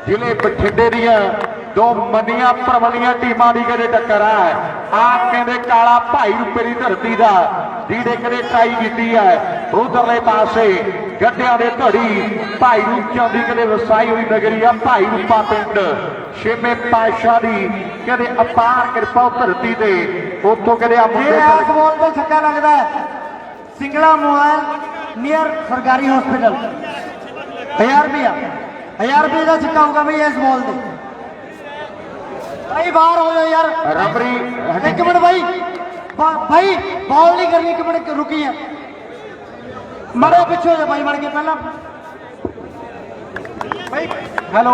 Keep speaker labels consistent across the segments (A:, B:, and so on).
A: ਜ਼ਿਲ੍ਹੇ ਬਠਿੰਡੇ ਦੀਆਂ दो मनिया परमलिया टीमां की कदे टक्कर है। आप कहते काला भाई रूपे की धरती का जीडे कदे ट्राई की है। उधरले पासे गड्डिया के धड़ी भाई रूप चांदी कदे वसाई हुई नगरी है। भाई रूपा पिंड छेवें पातशाह की कदे अपार कृपा धरती से उतों कदे
B: बॉल तो छक्का लगता है। सिंगला मोबाइल नियर सरकारी हॉस्पिटल 1000 रुपये का छक्का होगा भाई इस बॉल से। भाई बाहर हो जाओ यार
A: रबरी
B: एक मिनट भाई भाई बॉल नहीं करनी एक मिनट रुकी है मरे पीछे हो जाओ भाई मर के पहला भाई
C: हेलो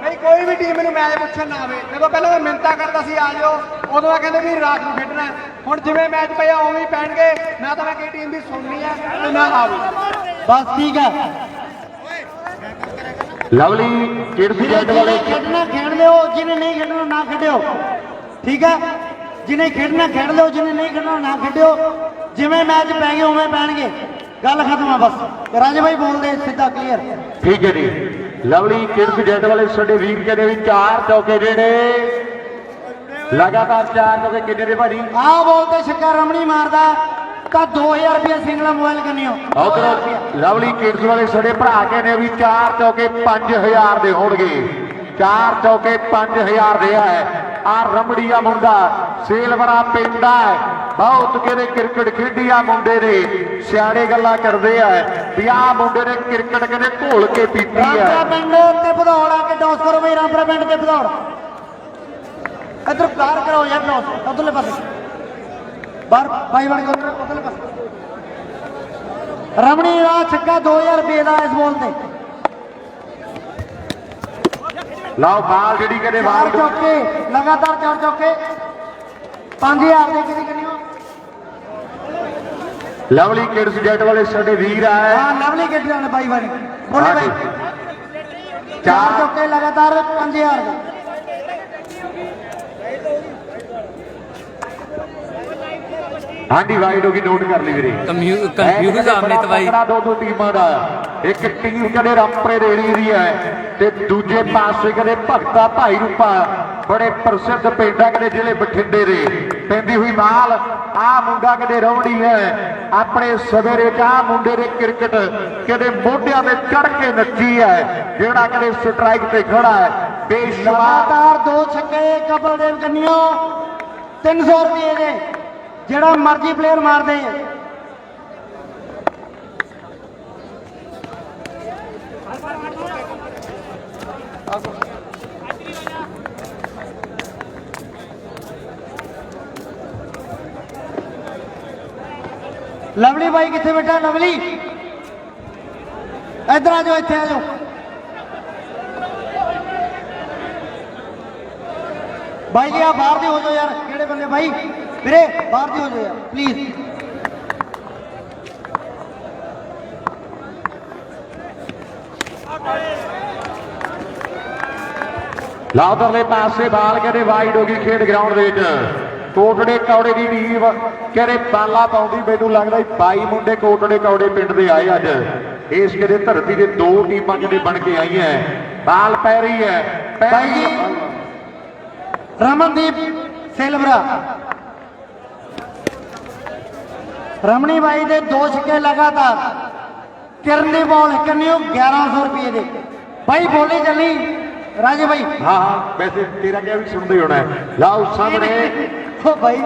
C: भाई कोई भी टीम मैच पुछन ना आवे देखो पहले मैं मिन्नता करता सी आ जाओ उदों मैं कहते भी रात को खेडना हुण जिवें मैच पिया उवें ही पैणगे ना तो मैं किसी टीम की सुननी है ते ना आवे
B: बस ठीक है।
A: लवली किड्स जेट वाले
B: खेडना खेड लो जिन्हें नहीं खेडना ना खेडियो ठीक है। जिन्हें खेडना खेड लो जिन्हें नहीं खेडना ना खेडियो जिवें मैच पै गए उवें पैणगे गल खत्म है बस। राजे भाई बोल दे सीधा क्लियर
A: ठीक है जी। लवली किड्स जेट वाले साडे वीर कहते भी 4 चौके जेडे लगातार 4 चौके किन्ने दे भाजी
B: आ बोलते छक्का रमणी मारदा तो 2000 रुपया सिंगला मोबाइल करनी हो।
A: उधर लवली किड्स वाले साडे भरा के ने भी 4 चौके 5000 दे होणगे। 4 चौके 5000 दे है। आ रमड़ीया मुंडा सेलवरा पिंड है बहुत कहते क्रिकेट खेडी आ मुंडे ने सियाणे गल्लां करदे आ भी आ मुंडे ने क्रिकेट कहते घोल के पीती है।
B: रामपुरा पिंड ते भदौड़ आके टॉस करो भाई रामपुरा पिंड ते भदौड़ इधर बाहर करो यार टॉस उधरले पासे बाहर भाई बन के उधरले पासे रमणी का छक्का 2000 रुपये का इस बॉल से
A: लाओ बाल जी कहते
B: 4 चौके लगातार 4 चौके 5000 दे के करनी हो।
A: लवली किड्स जेट वाले साडे वीर आए
B: हाँ लवली किड्स वाले भाई भाई बोले भाई 4 चौके लगातार 5000 दे
A: हाँ जी वाइड होगी नोट कर ली वीरे
D: कंफ्यूज अमित भाई
A: दो टीमां दा एक टीम कदे रामपुरे रेड़ी दी है ते दूजे पासे कदे भगता भाई रूपा बड़े प्रसिद्ध पिंड है कदे जिले बठिंडे दे पैंदी हुई माल आ मुंडा कदे रौड़ी है अपने सवेरे आ मुंडे दे क्रिकेट कदे मोढियां ते चढ़ के नच्ची है जेड़ा कदे स्ट्राइक ते खड़ा है बेशुमार
B: लगातार 2 छक्के कपल देव कन्नियो 300 रुपये दे जेड़ा मर्जी प्लेयर मार दे। लवली भाई कितने बैठा लवली इधर आ जाओ इतने आ जाओ भाई जी आप बाहर दी हो जाओ यार केड़े बंदे भाई ਵੀਰੇ ਬਾਹਰ ਦੀ ਹੋ ਜਾਓ ਯਾਰ ਪਲੀਜ਼
A: ਲਾਉਦਰਲੇ ਪਾਸੇ ਬਾਲ ਕਹਿੰਦੇ ਵਾਈਡ ਹੋ ਗਈ ਖੇਡ ਗਰਾਊਂਡ ਦੇ ਵਿੱਚ ਕੋਟੜੇ ਕੌੜੇ ਦੀ ਟੀਮ ਕਹਿੰਦੇ ਬਾਲਾ ਪਾਉਂਦੀ ਮੈਨੂੰ ਲੱਗਦਾ 22 ਮੁੰਡੇ ਕੋਟੜੇ ਕੌੜੇ ਪਿੰਡ ਦੇ ਆਏ ਅੱਜ ਇਸ ਕਹਿੰਦੇ ਧਰਤੀ ਦੇ 2 ਟੀਮਾਂ ਜਿਹੜੇ ਬਣ ਕੇ ਆਈਆਂ ਬਾਲ ਪੈ ਰਹੀ ਹੈ
B: ਭਾਈ ਜੀ ਰਮਨਦੀਪ ਸੇਲਵਰਾ रमणी भाई दे 2 छक्के लगातार किरण दी बॉल करनी 1100 रुपये दे भाई बोली चली राजे भाई
A: हाँ हाँ वैसे तेरा क्या भी सुनते होना है लाओ सामने
B: ओ भाई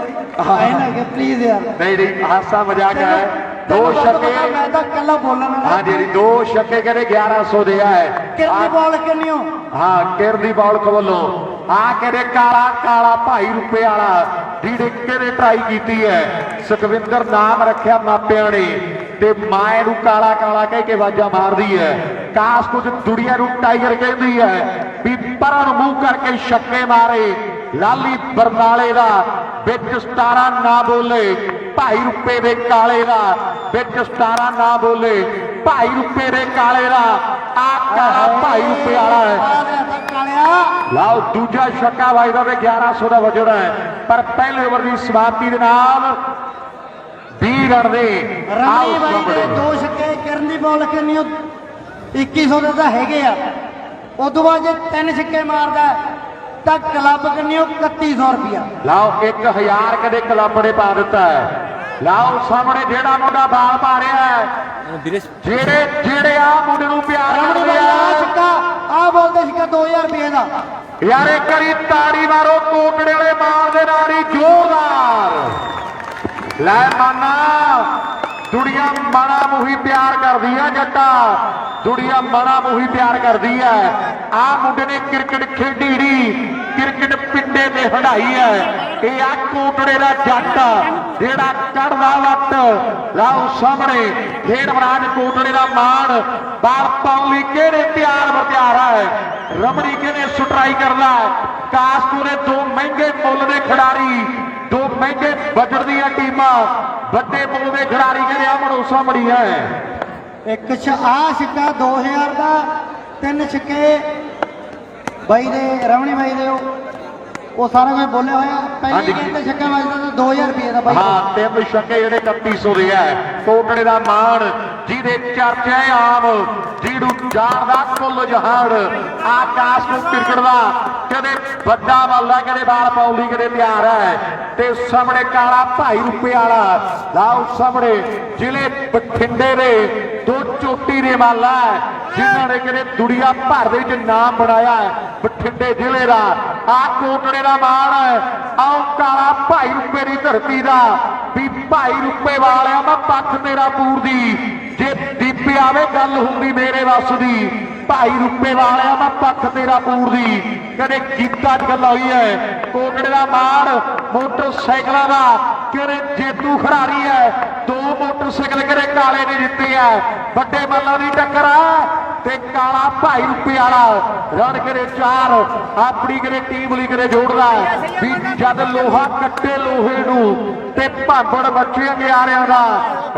B: आए ना के प्लीज यार
A: नहीं हादसा मजाक है 2 छक्के
B: मैं तो कल्ला बोलना
A: हाँ जी 2 छक्के कहते 1100 दिया है
B: किरण दी बॉल करनी
A: हाँ किरण दी बॉल खोलो आ कहते काला काला भाई रुपए वाला जीडे कहते ट्राई की है सुखविंदर नाम रखा मापिया ने ते माए नू काला काला कह के आवाजा मार दी है काश कुछ दुनिया नू टाइगर कहती है भी परां नू मूंह करके छक्के मारे लाली बरनाले दा विच 17 ना बोले भाई रुपए दे काले दा विच 17 ना बोले भाई रुपए दे काले दा आ काला भाई रुपए वाला है लाओ दूजा छक्का वजदा ते 1100 का वजड़ा है पर पहले ओवर की समाप्ति के नाल 20 रन दे
B: रमणी भाई दे 2 छक्के किरण दी बॉल करनी 2100 दे तां हैगे आ ਉਦੋਂ ਬਾਅਦ ਜੇ 3 ਛੱਕੇ ਮਾਰਦਾ ਤਾਂ ਕਲੱਬ ਕੰਨਿਓ 3100 ਰੁਪਿਆ।
A: ਲਾਓ 1000 ਕਦੇ ਕਲੱਬ ਨੇ ਪਾ ਦਿੱਤਾ ਹੈ। ਲਾਓ ਸਾਹਮਣੇ ਜਿਹੜਾ ਮੁੰਡਾ ਬਾਲ ਪਾ ਰਿਹਾ ਹੈ,
D: ਵੀਰੇ
A: ਜਿਹੜੇ ਆ ਮੁੰਡੇ ਨੂੰ ਪਿਆਰ
B: ਰਮਣੀ
A: ਕਰਦੇ
B: ਬਾਈ ਆ
A: ਆ।
B: ਛੱਕਾ ਆ ਬੋਲਦੇ ਛੱਕਾ 2000 ਰੁਪਏ ਦਾ।
A: ਯਾਰ ਇੱਕ ਵਾਰੀ ਤਾੜੀ ਮਾਰੋ ਕੋਟੜੇ ਵਾਲੇ ਮਾਰ ਦੇ ਨਾਲ ਹੀ ਜ਼ੋਰਦਾਰ। ਲੈ ਮਾਨਾ ਦੁਨੀਆ ਮਾਣਾ ਮੂਹੀ ਪਿਆਰ ਕਰਦੀ ਆ ਜੱਟਾ, ਦੁਨੀਆ ਮਾਣਾ ਮੂਹੀ ਪਿਆਰ ਕਰਦੀ ਹੈ। ਆ ਮੁੰਡੇ ਨੇ ਕ੍ਰਿਕਟ ਖੇਡੀ ਢੀ, ਕ੍ਰਿਕਟ ਪਿੰਡੇ ਤੇ ਹੰਡਾਈ ਹੈ। ਇਹ ਆ ਕੋਟੜੇ ਦਾ ਜੱਟ ਜਿਹੜਾ ਕੱਢਦਾ ਵੱਟ। ਲਾਓ ਸਾਹਮਣੇ ਖੇਡ ਮਹਾਰਾਜ ਕੋਟੜੇ ਦਾ ਮਾਣ, ਬਾਲ ਪਾਉਣ ਲਈ ਕਿਹੜੇ ਤਿਆਰ ਬਰ ਹੈ। ਰਮਣੀ ਕਿਹਨੇ ਸਟਰਾਈ ਕਰਦਾ, ਕਾਸਕੋ ਨੇ ਦੋ ਮਹਿੰਗੇ ਮੁੱਲ ਦੇ ਖਿਡਾਰੀ, ਦੋ ਮਹਿੰਗੇ ਬਜਟ ਦੀਆਂ ਟੀਮਾਂ, ਵੱਡੇ ਮੁੱਲ ਦੇ ਖਿਡਾਰੀ ਕਹਿੰਦੇ ਆਮਣੋ ਸਾਹਮਣੀ ਹੈ।
B: ਇੱਕ ਆ ਛੱਕਾ 2000 ਦਾ, 3 ਛੱਕੇ ਬਾਈ ਦੇ ਰਮਣੀ ਬਾਈ ਦੇ ਉਹ ਸਾਰਾ ਕੁਝ ਬੋਲਿਆ ਹੋਇਆ। ਪਹਿਲੀ ਗੇਂਦ ਤੇ ਛੱਕਾ ਵੱਜਦਾ ਤਾਂ 2000 ਰੁਪਏ ਦਾ ਬਾਈ।
A: ਹਾਂ 3 ਛੱਕੇ ਜਿਹੜੇ 3100 ਦੇ ਹੈ। ਕੋਟੜੇ ਦਾ ਮਾਣ ਜਿਹਦੇ ਚਰਚੇ ਆਮ, ਜਿਹਨੂੰ ਜਾਣਦਾ ਕੁੱਲ ਜਹਾਨ। ਆਕਾਸ਼ ਨੂੰ ਕ੍ਰਿਕਟ ਦਾ ਕਦੇ ਵੱਡਾ ਬੱਲਾ, ਕਦੇ ਬਾਲ ਪਾਉਲੀ, ਕਦੇ ਤਿਆਰ ਹੈ। ਤੇ ਸਾਹਮਣੇ ਕਾਲਾ ਭਾਈ ਰੁਪਏ ਵਾਲਾ। ਲਾਓ ਸਾਹਮਣੇ ਜ਼ਿਲ੍ਹੇ ਬਠਿੰਡੇ ਦੇ ਦੋ ਚੋਟੀ ਦੇ ਮਾਲਾ, ਜਿਨ੍ਹਾਂ ਨੇ ਕਦੇ ਦੁਨੀਆ ਭਰ ਦੇ ਵਿੱਚ ਨਾਮ ਬਣਾਇਆ ਹੈ। ਬਠਿੰਡੇ ਜ਼ਿਲ੍ਹੇ ਦਾ ਆ ਕੋਟੜੇ ਦਾ ਮਾਣ ਹੈ। ਆਓ ਕਾਲਾ ਭਾਈ ਰੁਪਏ ਦੀ ਧਰਤੀ ਦਾ ਵੀ ਭਾਈ ਰੁਪਏ ਵਾਲਿਆ ਮੈਂ ਪੱਖ ਮੇਰਾ ਪੂਰਦੀ, ਜੇ ਦੀਪੇ ਆਵੇ ਗੱਲ ਹੁੰਦੀ ਮੇਰੇ ਵੱਸ ਦੀ। ਭਾਈ ਰੁਪਏ ਵਾਲਿਆ ਮੈਂ ਪੱਖ ਤੇਰਾ ਪੂਰਦੀ, ਕਦੇ ਕੀਤਾ ਗੱਲ ਹੋਈ ਹੈ। ਕੋਟੜੇ ਦਾ ਮਾਣ ਮੋਟਰਸਾਈਕਲਾਂ ਦਾ ਕਿਹੜੇ ਜੇਤੂ ਖਿਡਾਰੀ ਹੈ। 2 ਮੋਟਰਸਾਈਕਲ ਕਿਹੜੇ ਕਾਲੇ ਨੇ ਜਿੱਤੇ ਆ। ਵੱਡੇ ਮੱਲਾਂ ਦੀ ਟੱਕਰ ਆ ਤੇ ਕਾਲਾ ਭਾਈ ਰੁਪਏ ਵਾਲਾ ਰਨ ਕਰੇ 4, ਆਪਣੀ ਕਰੇ ਟੀਮ ਲਈ ਕਰੇ ਜੋੜਦਾ ਵੀ ਜਦ ਲੋਹਾ ਕੱਟੇ ਲੋਹੇ ਨੂੰ ਤੇ ਭਾਂਬੜ ਬੱਚਿਆਂ ਗਿਆਰਿਆਂ ਦਾ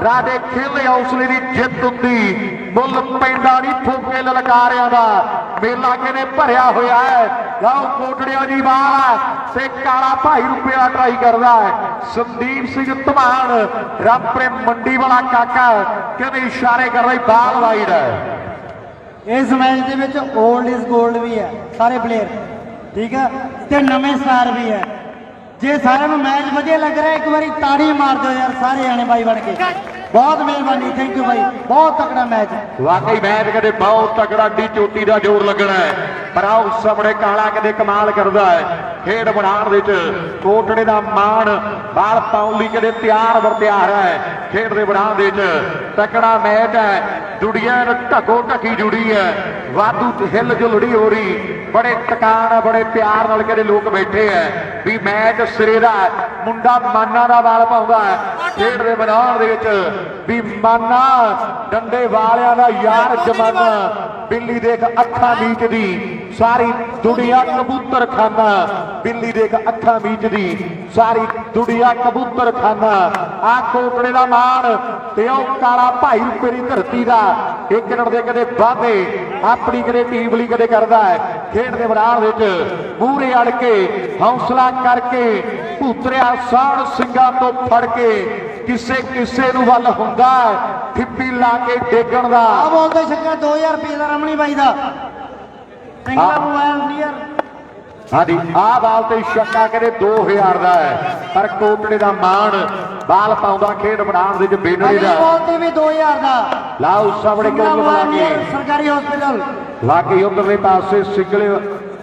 A: ਰਾਜੇ ਖੇਲੇ ਹੌਸਲੇ ਦੀ ਜਿੱਤ ਹੁੰਦੀ। ਮੁੱਲ ਪੈਂਦਾ ਨਹੀਂ ਫੋਕੇ ਲਲਕਾਰਿਆਂ ਦਾ। ਮੇਲਾ ਕਿਨੇ ਭਰਿਆ ਹੋਇਆ ਹੈ। ਲਾਓ ਕੋਟੜਿਆਂ ਦੀ ਬਾਲ ਤੇ ਕਾਲਾ ਭਾਈ ਰੁਪਇਆ ਟਰਾਈ ਕਰਦਾ ਹੈ। ਸੰਦੀਪ ਸਿੰਘ ਧਮਾਨ ਰਾਮਪੁਰੇ ਮੰਡੀ ਵਾਲਾ ਕਾਕਾ ਕਹਿੰਦੇ ਇਸ਼ਾਰੇ ਕਰ ਰਹੀ ਬਾਲ ਵਾਈਡ ਹੈ।
B: ਇਸ ਮੈਚ ਦੇ ਵਿੱਚ 올ਡ ਇਜ਼ 골ਡ ਵੀ ਹੈ, ਸਾਰੇ ਪਲੇਅਰ ਠੀਕ ਹੈ ਤੇ ਨਵੇਂ ਸਟਾਰ ਵੀ ਹੈ। ਜੇ ਸਾਰਿਆਂ ਨੂੰ ਮੈਚ ਵਧੀਆ ਲੱਗ ਰਿਹਾ ਇੱਕ ਵਾਰੀ ਤਾੜੀ ਮਾਰ ਦਿਓ ਯਾਰ ਸਾਰੇ ਜਾਣੇ ਬਾਈ ਬਣ ਕੇ। ਬਹੁਤ ਮਿਹਰਬਾਨੀ, ਥੈਂਕ ਯੂ ਬਾਈ, ਬਹੁਤ ਤਕੜਾ ਮੈਚ।
A: ਵਾਕਈ ਮੈਚ ਕਦੇ ਬਹੁਤ ਤਕੜਾ ਡੀ ਚੋਟੀ ਦਾ ਜ਼ੋਰ ਲੱਗਣਾ ਹੈ। ਪਰ ਆਓ ਸਾਹਮਣੇ ਕਾਲਾ ਕਦੇ ਕਮਾਲ ਕਰਦਾ ਹੈ। ਖੇਡ ਬਣਾਉਣ ਵਿੱਚ ਕੋਟੜੇ ਦਾ ਮਾਣ, ਬਾਲ ਪਾਉਣ ਲਈ ਕਦੇ ਤਿਆਰ ਬਰ ਤਿਆਰ ਹੈ। ਖੇਡ ਦੇ ਬਣਾਉਣ ਵਿੱਚ ਤਕੜਾ ਮੈਚ ਹੈ। ਦੁਨੀਆ ਢੱਕੋ ਢੱਕੀ ਜੁੜੀ ਹੈ, ਵਾਧੂ ਹਿੱਲ ਜੁਲੜੀ ਹੋ ਰਹੀ। ਬੜੇ ਟਿਕਾਣ, ਬੜੇ ਪਿਆਰ ਨਾਲ ਕਦੇ ਲੋਕ ਬੈਠੇ ਹੈ ਵੀ ਮੈਚ ਸਿਰੇ ਦਾ। ਮੁੰਡਾ ਮਾਨਾ ਦਾ ਬਾਲ ਪਾਉਂਦਾ ਹੈ। ਖੇਡ ਦੇ ਬਣਾਉਣ ਦੇ ਵਿੱਚ ਵੀ ਮਾਨਾ ਡੰਡੇ ਵਾਲਿਆਂ ਦਾ ਯਾਰ ਜਮਾਨਾ। ਬਿੱਲੀ ਦੇਖ ਅੱਖਾਂ ਮੀਚਦੀ, ਸਾਰੀ ਦੁਨੀਆ ਕਬੂਤਰ ਖਾਨਾ। ਬਿੱਲੀ ਦੇਖ ਅੱਖਾਂ ਮੀਚਦੀ, ਸਾਰੀ ਦੁਨੀਆ ਕਬੂਤਰ ਖਾਨਾ। ਆ ਕੋਟੜੇ ਦਾ ਮਾਣ ਤੇ ਉਹ ਕਾਲਾ ਭਾਈ ਰੁਪਏ ਦੀ ਧਰਤੀ ਦਾ। ਇੱਕ ਰਣ ਦੇ ਕਦੇ ਵਾਧੇ ਆਪਣੀ ਕਦੇ ਟੀਮ ਲਈ ਕਦੇ ਕਰਦਾ ਹੈ। ਖੇਡ ਦੇ ਮੈਦਾਨ ਵਿੱਚ ਮੂਹਰੇ ਅੜ ਕੇ ਹੌਸਲਾ ਕਰਕੇ ਭੂਤਰਿਆ ਸਾਣ ਸਿੰਘਾਂ ਤੋਂ ਫੜ ਕੇ ਕਿਸੇ ਨੂੰ ਵੱਲ ਹੁੰਦਾ ਠਿੱਪੀ ਲਾ ਕੇ ਡੇਗਣ ਦਾ।
B: ਆ ਬੋਲਦੇ ਛੱਕਾ 2000 ਰੁਪਏ ਦਾ ਰਮਣੀ ਬਾਈ ਦਾ। ਸਿੰਗਲਾ ਮੋਬਾਈਲ ਨੀਅਰ
A: ਹਾਂਜੀ ਆਹ ਬਾਲ ਤੇ ਛੱਕਾ ਕਹਿੰਦੇ 2000 ਦਾ ਹੈ। ਪਰ ਕੋਟੜੇ ਦਾ ਮਾਣ ਬਾਲ ਪਾਉਂਦਾ ਖੇਡ ਮੈਦਾਨ ਦੇ ਵਿੱਚ ਬੇਨੜੀ ਦਾ।
B: ਬਾਲ ਤੇ ਵੀ 2000 ਦਾ।
A: ਲਾਓ ਸਾਹਮਣੇ ਕਿਉਂ ਬਣਾ ਕੇ
B: ਸਰਕਾਰੀ ਹਸਪੀਟਲ
A: ਵਾਕਈ ਉਧਰਲੇ ਪਾਸੇ ਸਿੰਗਲੇ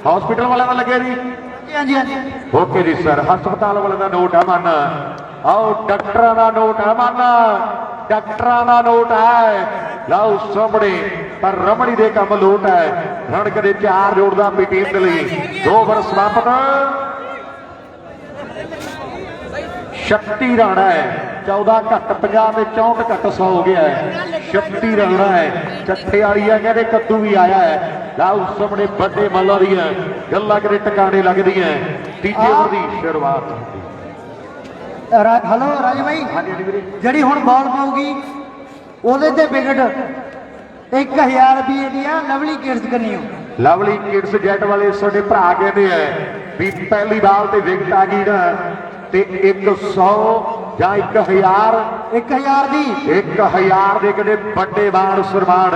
A: ਹਸਪੀਟਲ ਵਾਲਿਆਂ ਦਾ ਲੱਗਿਆ ਜੀ।
B: ਹਾਂਜੀ ਹਾਂਜੀ
A: ਓਕੇ ਜੀ ਸਰ, ਹਸਪਤਾਲ ਵਾਲੇ ਦਾ ਨੋਟ ਹੈ ਮਨ। ਆਓ ਡਾਕਟਰਾਂ ਦਾ ਨੋਟ ਹੈ ਮਨ, ਡਾਕਟਰਾਂ ਦਾ ਨੋਟ ਹੈ। ਲਾਓ ਸਾਹਮਣੇ ਪਰ ਰਮਣੀ ਦੇ ਕੰਮ ਲੋਟ ਹੈ। ਰਣ ਕਦੇ 4 ਜੋੜਦਾ ਟੀਮ ਦੇ ਲਈ। 2 ਓਵਰ ਸਮਾਪਤ, 36 ਰਨ ਹੈ। 14 ਘੱਟ 50 ਤੇ 64 ਘੱਟ 100 ਹੋ ਗਿਆ ਹੈ। 36 ਰਨ ਹੈ। ਚੱਠੇ ਵਾਲੀ ਆ ਕਹਿੰਦੇ ਕੱਦੂ ਵੀ ਆਇਆ ਹੈ। ਲਾਓ ਸਾਹਮਣੇ ਵੱਡੇ ਮੱਲਾਂ ਦੀਆਂ ਗੱਲਾਂ ਕਦੇ ਟਿਕਾਣੇ ਲੱਗਦੀਆਂ। ਤੀਜੇ ਓਵਰ ਦੀ ਸ਼ੁਰੂਆਤ।
B: ਹਲੋ ਰਾਜ ਭਾਈ,
A: ਹਾਂਜੀ ਵੀਰੇ,
B: ਜਿਹੜੀ ਹੁਣ ਬਾਲ ਪਾਉਗੀ ਉਹਦੇ ਤੇ ਵਿਕਟ 1000 ਰੁਪਏ ਦੀ ਆ ਲਵਲੀ ਕਿਡਸ ਕੰਨੀਓ।
A: ਲਵਲੀ ਕਿਡਸ ਜੈਟ ਵਾਲੇ ਸਾਡੇ ਭਰਾ ਕਹਿੰਦੇ ਆ ਵੀ ਪਹਿਲੀ ਬਾਲ ਤੇ ਵਿਕਟ ਆ ਗਈ ਨਾ ਤੇ 100 ਜਾਂ 1000
B: 1000 ਦੀ
A: 1000 ਦੇ ਕਿਤੇ ਵੱਡੇ ਮਾਣ ਸਨਮਾਨ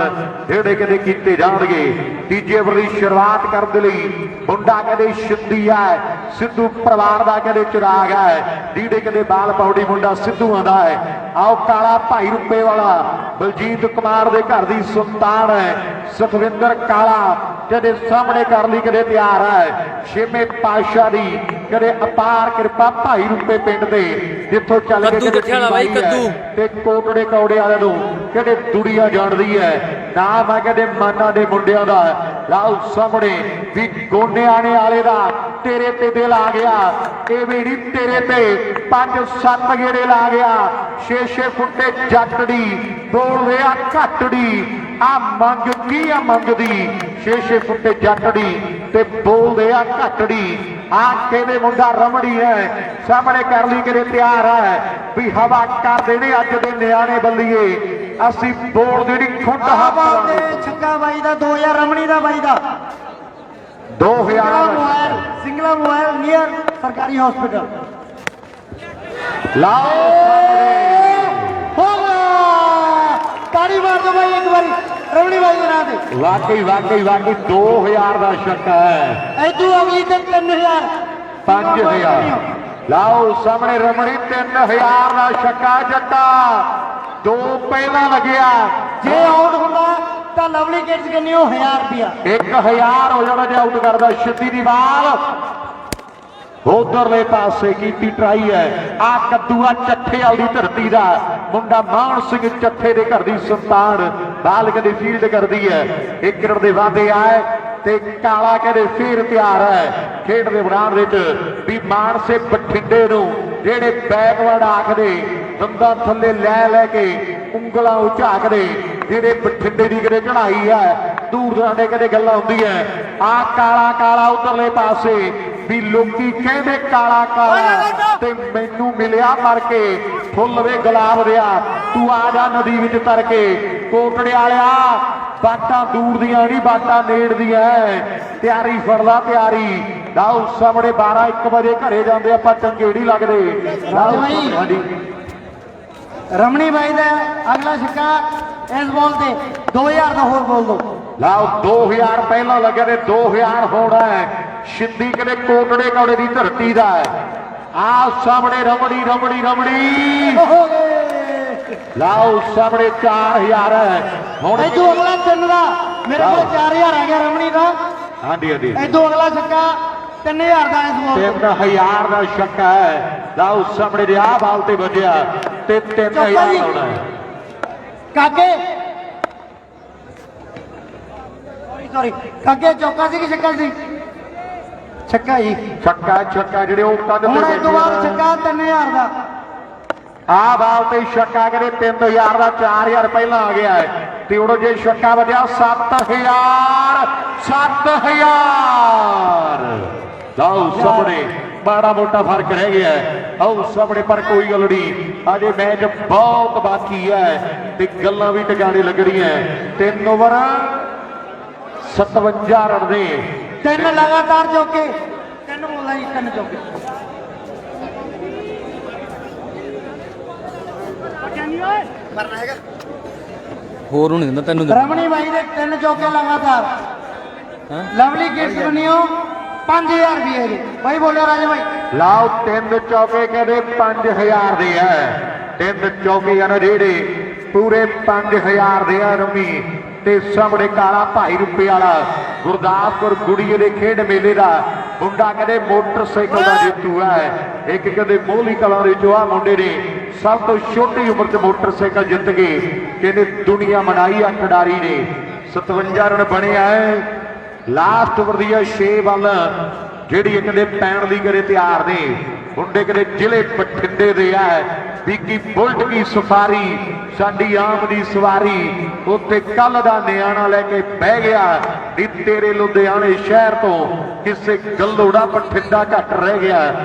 A: ਜਿਹੜੇ ਕਿਤੇ ਕੀਤੇ ਜਾਣਗੇ। ਤੀਜੇ ਓਵਰ ਦੀ ਸ਼ੁਰੂਆਤ ਕਰਨ ਦੇ ਲਈ ਮੁੰਡਾ ਕਹਿੰਦੇ ਸ਼ਿੰਦੀ ਹੈ, ਸਿੱਧੂ ਪਰਿਵਾਰ ਦਾ ਕਹਿੰਦੇ ਚਿਰਾਗ ਹੈ। ਜਿਹੜੇ ਕਿਤੇ ਬਾਲ ਪੌੜੀ ਮੁੰਡਾ ਸਿੱਧੂਆਂ ਦਾ ਹੈ। ਆਓ ਕਾਲਾ ਭਾਈ ਰੁਪਏ ਵਾਲਾ ਬਲਜੀਤ ਕੁਮਾਰ ਦੇ ਘਰ ਦੀ ਸੰਤਾਨ ਹੈ ਸੁਖਵਿੰਦਰ ਕਾਲਾ ਜਿਹਦੇ ਸਾਹਮਣੇ ਕਰ ਲਈ ਕਿਤੇ ਤਿਆਰ ਹੈ। ਛੇਵੇਂ ਪਾਤਸ਼ਾਹ ਦੀ ਕਦੇ ਅਪਾਰ ਕਿਰਪਾ ਭਾਈ ਰੁਪਏ ਪਿੰਡ ਦੇ ਜਿੱਥੋਂ ਚੱਲ ਕੇ
D: ਕੱਦੂ ਕਿੱਥੇ ਵਾਲਾ ਬਾਈ, ਕੱਦੂ?
A: ਤੇ ਕੋਟੜੇ ਕੌੜੇ ਵਾਲਿਆਂ ਨੂੰ ਕਿਹੜੇ ਦੁਨੀਆ ਜਾਣਦੀ ਹੈ। ਨਾਮ ਹੈ ਕਹਿੰਦੇ ਮਾਨਾ ਦੇ ਮੁੰਡਿਆਂ ਦਾ। ਲਾਓ ਸਾਹਮਣੇ ਵੀ ਗੋਨਿਆਣੇ ਵਾਲੇ ਦਾ ਤੇਰੇ ਤੇ ਦਿਲ ਆ ਗਿਆ, ਇਹ ਵੀ ਨਹੀਂ ਤੇਰੇ ਤੇ 5-7 ਗੇੜੇ ਲਾ ਗਿਆ। 6-6 ਫੁੱਟੇ ਜੱਟੜੀ ਬੋਲਦੇ ਆ ਘੱਟੜੀ ਆ ਮੰਗ ਕੀ ਆ ਮੰਗਦੀ 6-6 ਫੁੱਟੇ ਜੱਟੜੀ ਤੇ ਬੋਲਦੇ ਆ ਘੱਟੜੀ। ਆ ਕਹਿੰਦੇ ਮੁੰਡਾ ਰਮੜੀ ਹੈ ਸਾਹਮਣੇ ਕਰ ਲਈ ਕਿਤੇ ਤਿਆਰ ਹੈ ਵੀ ਹਵਾ ਕਰ ਦੇਣੇ ਅੱਜ ਦੇ ਨਿਆਣੇ ਬੱਲੀਏ ਅਸੀਂ ਬੋਲ ਜਿਹੜੀ ਖੁੰਡ
B: ਹਵਾ
A: ਹੱਥ
B: ਤੇ ਛੱਕਾ ਬਾਈ ਦਾ 2000 ਰਮਣੀ ਦਾ ਬਾਈ ਦਾ
A: 2000
B: ਸਿੰਗਲਾ ਮੋਬਾਈਲ ਨੀਅਰ ਸਰਕਾਰੀ ਹਸਪੀਟਲ
A: ਲਾਓ
B: ਹੋ ਗਿਆ ਤਾੜੀ ਮਾਰ ਦੋ ਬਾਈ ਇੱਕ ਵਾਰੀ ਰਮਣੀ ਬਾਈ ਦੇ ਨਾਂ ਤੇ।
A: ਵਾਕਈ 2000 ਦਾ ਛੱਕਾ ਹੈ।
B: ਐਦੂ ਅਗਲੀ ਤੇ 3000
A: 5000 ਲਾਓ ਸਾਹਮਣੇ ਰਮਣੀ 3000 ਦਾ ਛੱਕਾ ਜੱਟਾ ਦੋ ਪਹਿਲਾਂ ਲੱਗਿਆ
B: ਜੇ ਆਊਟ ਹੁੰਦਾ ਤਾਂ ਲਵਲੀ ਕਿਡਸ ਕਿੰਨੀ ਹੋ 1000 ਰੁਪਿਆ
A: 1000 ਹੋ ਜਾਣਾ ਜੇ ਆਊਟ ਕਰਦਾ ਛਿੱਦੀ ਦੀ ਬਾਲ ਉਧਰਲੇ ਪਾਸੇ ਕੀਤੀ ਟਰਾਈ ਹੈ। ਆ ਕੱਦੂਆ ਚੱਠੇ ਵਾਲੀ ਧਰਤੀ ਦਾ ਮੁੰਡਾ ਮਾਨ ਸਿੰਘ ਚੱਠੇ ਦੇ ਘਰ ਦੀ ਸੰਤਾਨ ਬਾਲ ਕਦੇ ਫੀਲਡ ਕਰਦੀ ਹੈ। 1 ਰਣ ਦੇ ਵਾਧੇ ਆਏ ਤੇ ਕਾਲਾ ਕਹਿੰਦੇ ਫੇਰ ਤਿਆਰ ਹੈ ਖੇਡ ਦੇ ਮੈਦਾਨ ਵਿੱਚ ਵੀ ਮਾਨਸੇ ਬਠਿੰਡੇ ਨੂੰ ਜਿਹੜੇ ਬੈਕਵਰਡ ਆਖਦੇ ਦੰਦਾਂ ਥੱਲੇ ਲੈ ਕੇ ਉਂਗਲਾਂ ਉਝਾਕਦੇ ਜਿਹੜੇ ਬਠਿੰਡੇ ਦੀ ਕਿਤੇ ਚੜਾਈ ਹੈ ਦੂਰ ਦਰਾਡੇ ਕਿਤੇ ਗੱਲਾਂ ਹੁੰਦੀ ਹੈ। ਆ ਕਾਲਾ ਉਧਰਲੇ ਪਾਸੇ ਵੀ ਲੋਕੀ ਕਹਿੰਦੇ ਕਾਲਾ ਕਾਲਾ ਤੇ ਮੈਨੂੰ ਮਿਲਿਆ ਮਰ ਕੇ ਫੁੱਲ ਵੇ ਗੁਲਾਬ ਦਿਆ ਤੂੰ ਆ ਜਾ ਨਦੀ ਵਿੱਚ ਤਰ ਕੇ ਕੋਟੜੇ ਵਾਲਿਆ ਬਾਟਾਂ ਦੂਰ ਦੀਆਂ ਨਹੀਂ ਬਾਟਾਂ ਨੇੜ ਦੀਆਂ ਤਿਆਰੀ ਫੜਦਾ ਤਿਆਰੀ। ਲਾਓ ਸਾਹਮਣੇ 12-1 ਵਜੇ ਘਰੇ ਜਾਂਦੇ ਆਪਾਂ ਚੰਗੇ ਨਹੀਂ ਲੱਗਦੇ। ਲਾਓ ਹਾਂਜੀ
B: ਰਮਣੀ ਬਾਈ ਦਾ ਅਗਲਾ ਛੱਕਾ ਇਸ ਬਾਲ ਤੇ 2000 ਦਾ ਹੋਰ ਬੋਲ ਦੋ।
A: ਲਾਓ 2000 ਪਹਿਲਾਂ ਲੱਗਿਆ ਤੇ 2000 ਹੋਣਾ ਹੈ। ਸ਼ਿੰਦੀ ਕਿਤੇ ਕੋਟੜੇ ਕੌੜੇ ਦੀ ਧਰਤੀ ਦਾ ਹੈ। ਆ ਸਾਹਮਣੇ ਰਮੜੀ ਲਾਓ ਸਾਹਮਣੇ 4000 ਹੈ ਹੁਣ
B: ਐਦੂ ਅਗਲਾ 3 ਦਾ ਮੇਰੇ ਕੋਲ 4000 ਆ ਗਿਆ ਰਮਣੀ ਦਾ।
A: ਹਾਂਜੀ
B: ਐਦੂ ਅਗਲਾ ਛੱਕਾ 3000 ਦਾ ਇਸ ਬਾਲ
A: 3000 ਦਾ ਛੱਕਾ ਹੈ। ਲਾਓ ਸਾਹਮਣੇ ਦੇ ਆਹ ਬਾਲ ਤੇ ਵੱਜਿਆ ਤੇ 3000 ਹੋਣਾ ਹੈ।
B: ਕਾਕੇ ਸੌਰੀ ਕਾਕੇ ਚੌਕਾ ਸੀ ਕਿ ਛੱਕਾ ਸੀ? ਛੱਕਾ ਜੀ
A: ਛੱਕਾ ਜਿਹੜੇ ਉਹ ਕੱਢ
B: ਹੁਣ ਇਸ ਤੋਂ ਬਾਅਦ ਛੱਕਾ 3000 ਦਾ
A: ਆ ਬਾਲ ਤੇ ਛੱਕਾ ਕਹਿੰਦੇ 3000 ਦਾ 4000 ਪਹਿਲਾਂ ਆ ਗਿਆ ਹੈ ਤੇ ਉਦੋਂ ਜੇ ਛੱਕਾ ਵੱਜਿਆ 7000 ਲਾਓ ਸਾਹਮਣੇ ਮਾੜਾ ਮੋਟਾ ਫਰਕ ਰਹਿ ਗਿਆ ਹੈ। ਆਓ ਸਾਹਮਣੇ ਪਰ ਕੋਈ ਗੱਲ ਨਹੀਂ ਅਜੇ ਮੈਚ ਬਹੁਤ ਬਾਕੀ ਹੈ ਤੇ ਗੱਲਾਂ ਵੀ ਟਿਕਾਣੇ ਲੱਗਣੀਆਂ। 3 ਓਵਰ 57 ਰਨ ਦੇ
B: 3 ਲਗਾਤਾਰ ਚੌਕੇ 3 ਬੋਲਾਂ ਜੀ 3 ਚੌਕੇ
D: ਹੋਰ ਨਹੀਂ ਦਿੰਦਾ ਤੈਨੂੰ
B: ਰਮਣੀ ਬਾਈ ਦੇ 3 ਚੌਕੇ ਲਗਾਤਾਰ।
D: ਹਾਂ
B: ਲਵਲੀ ਕਿਡਸ ਬਣਿਓ 5000 ਰੁਪਏ ਦੇ ਬਾਈ ਬੋਲਿਆ ਰਾਜੇ ਬਾਈ।
A: ਲਾਓ 3 ਚੌਕੇ ਕਹਿੰਦੇ 5000 ਦੇ ਹੈ। 3 ਚੌਕੇ ਹਨ ਜਿਹੜੇ ਪੂਰੇ 5000 ਦੇ ਆ ਰਮੀ ਤੇ ਸਾਹਮਣੇ ਕਾਲਾ ਭਾਈ ਰੁਪਏ ਵਾਲਾ ਗੁਰਦਾਸਪੁਰ ਗੁੜੀਏ ਦੇ ਖੇਡ ਮੇਲੇ ਦਾ ਮੁੰਡਾ ਕਹਿੰਦੇ ਮੋਟਰਸਾਈਕਲ ਦਾ ਜੇਤੂ ਹੈ। ਇੱਕ ਕਹਿੰਦੇ ਮੋਹਲੀ ਕਲਾਂ ਦੇ ਚੋਂ ਆ ਮੁੰਡੇ ਨੇ ਸਭ ਤੋਂ ਛੋਟੀ ਉਮਰ 'ਚ ਮੋਟਰਸਾਈਕਲ ਜਿੱਤ ਕੇ ਕਹਿੰਦੇ ਦੁਨੀਆ ਮਨਾਈ ਆ ਖਿਡਾਰੀ ਨੇ। 57 ਰਨ ਬਣਿਆ ਹੈ। ਲਾਸਟ ਓਵਰ ਦੀ 6 ਬੱਲ ਜਿਹੜੀ ਕਹਿੰਦੇ ਪੈਣ ਲਈ ਕਰੇ ਤਿਆਰ ਨੇ ਮੁੰਡੇ ਕਹਿੰਦੇ ਜ਼ਿਲ੍ਹੇ ਬਠਿੰਡੇ ਦੇ ਆ ਬੀਕੀ ਬੁਲਟ ਦੀ ਸਫਾਰੀ ਸਾਡੀ ਆਮ ਦੀ ਸਵਾਰੀ ਉੱਤੇ ਕੱਲ ਦਾ ਨਿਆਣਾ ਲੈ ਕੇ ਬਹਿ ਗਿਆ ਨੀ ਤੇਰੇ ਲੁਧਿਆਣੇ ਸ਼ਹਿਰ ਤੋਂ ਕਿਸੇ ਗੱਲੋੜਾ ਬਠਿੰਡਾ ਘੱਟ ਰਹਿ ਗਿਆ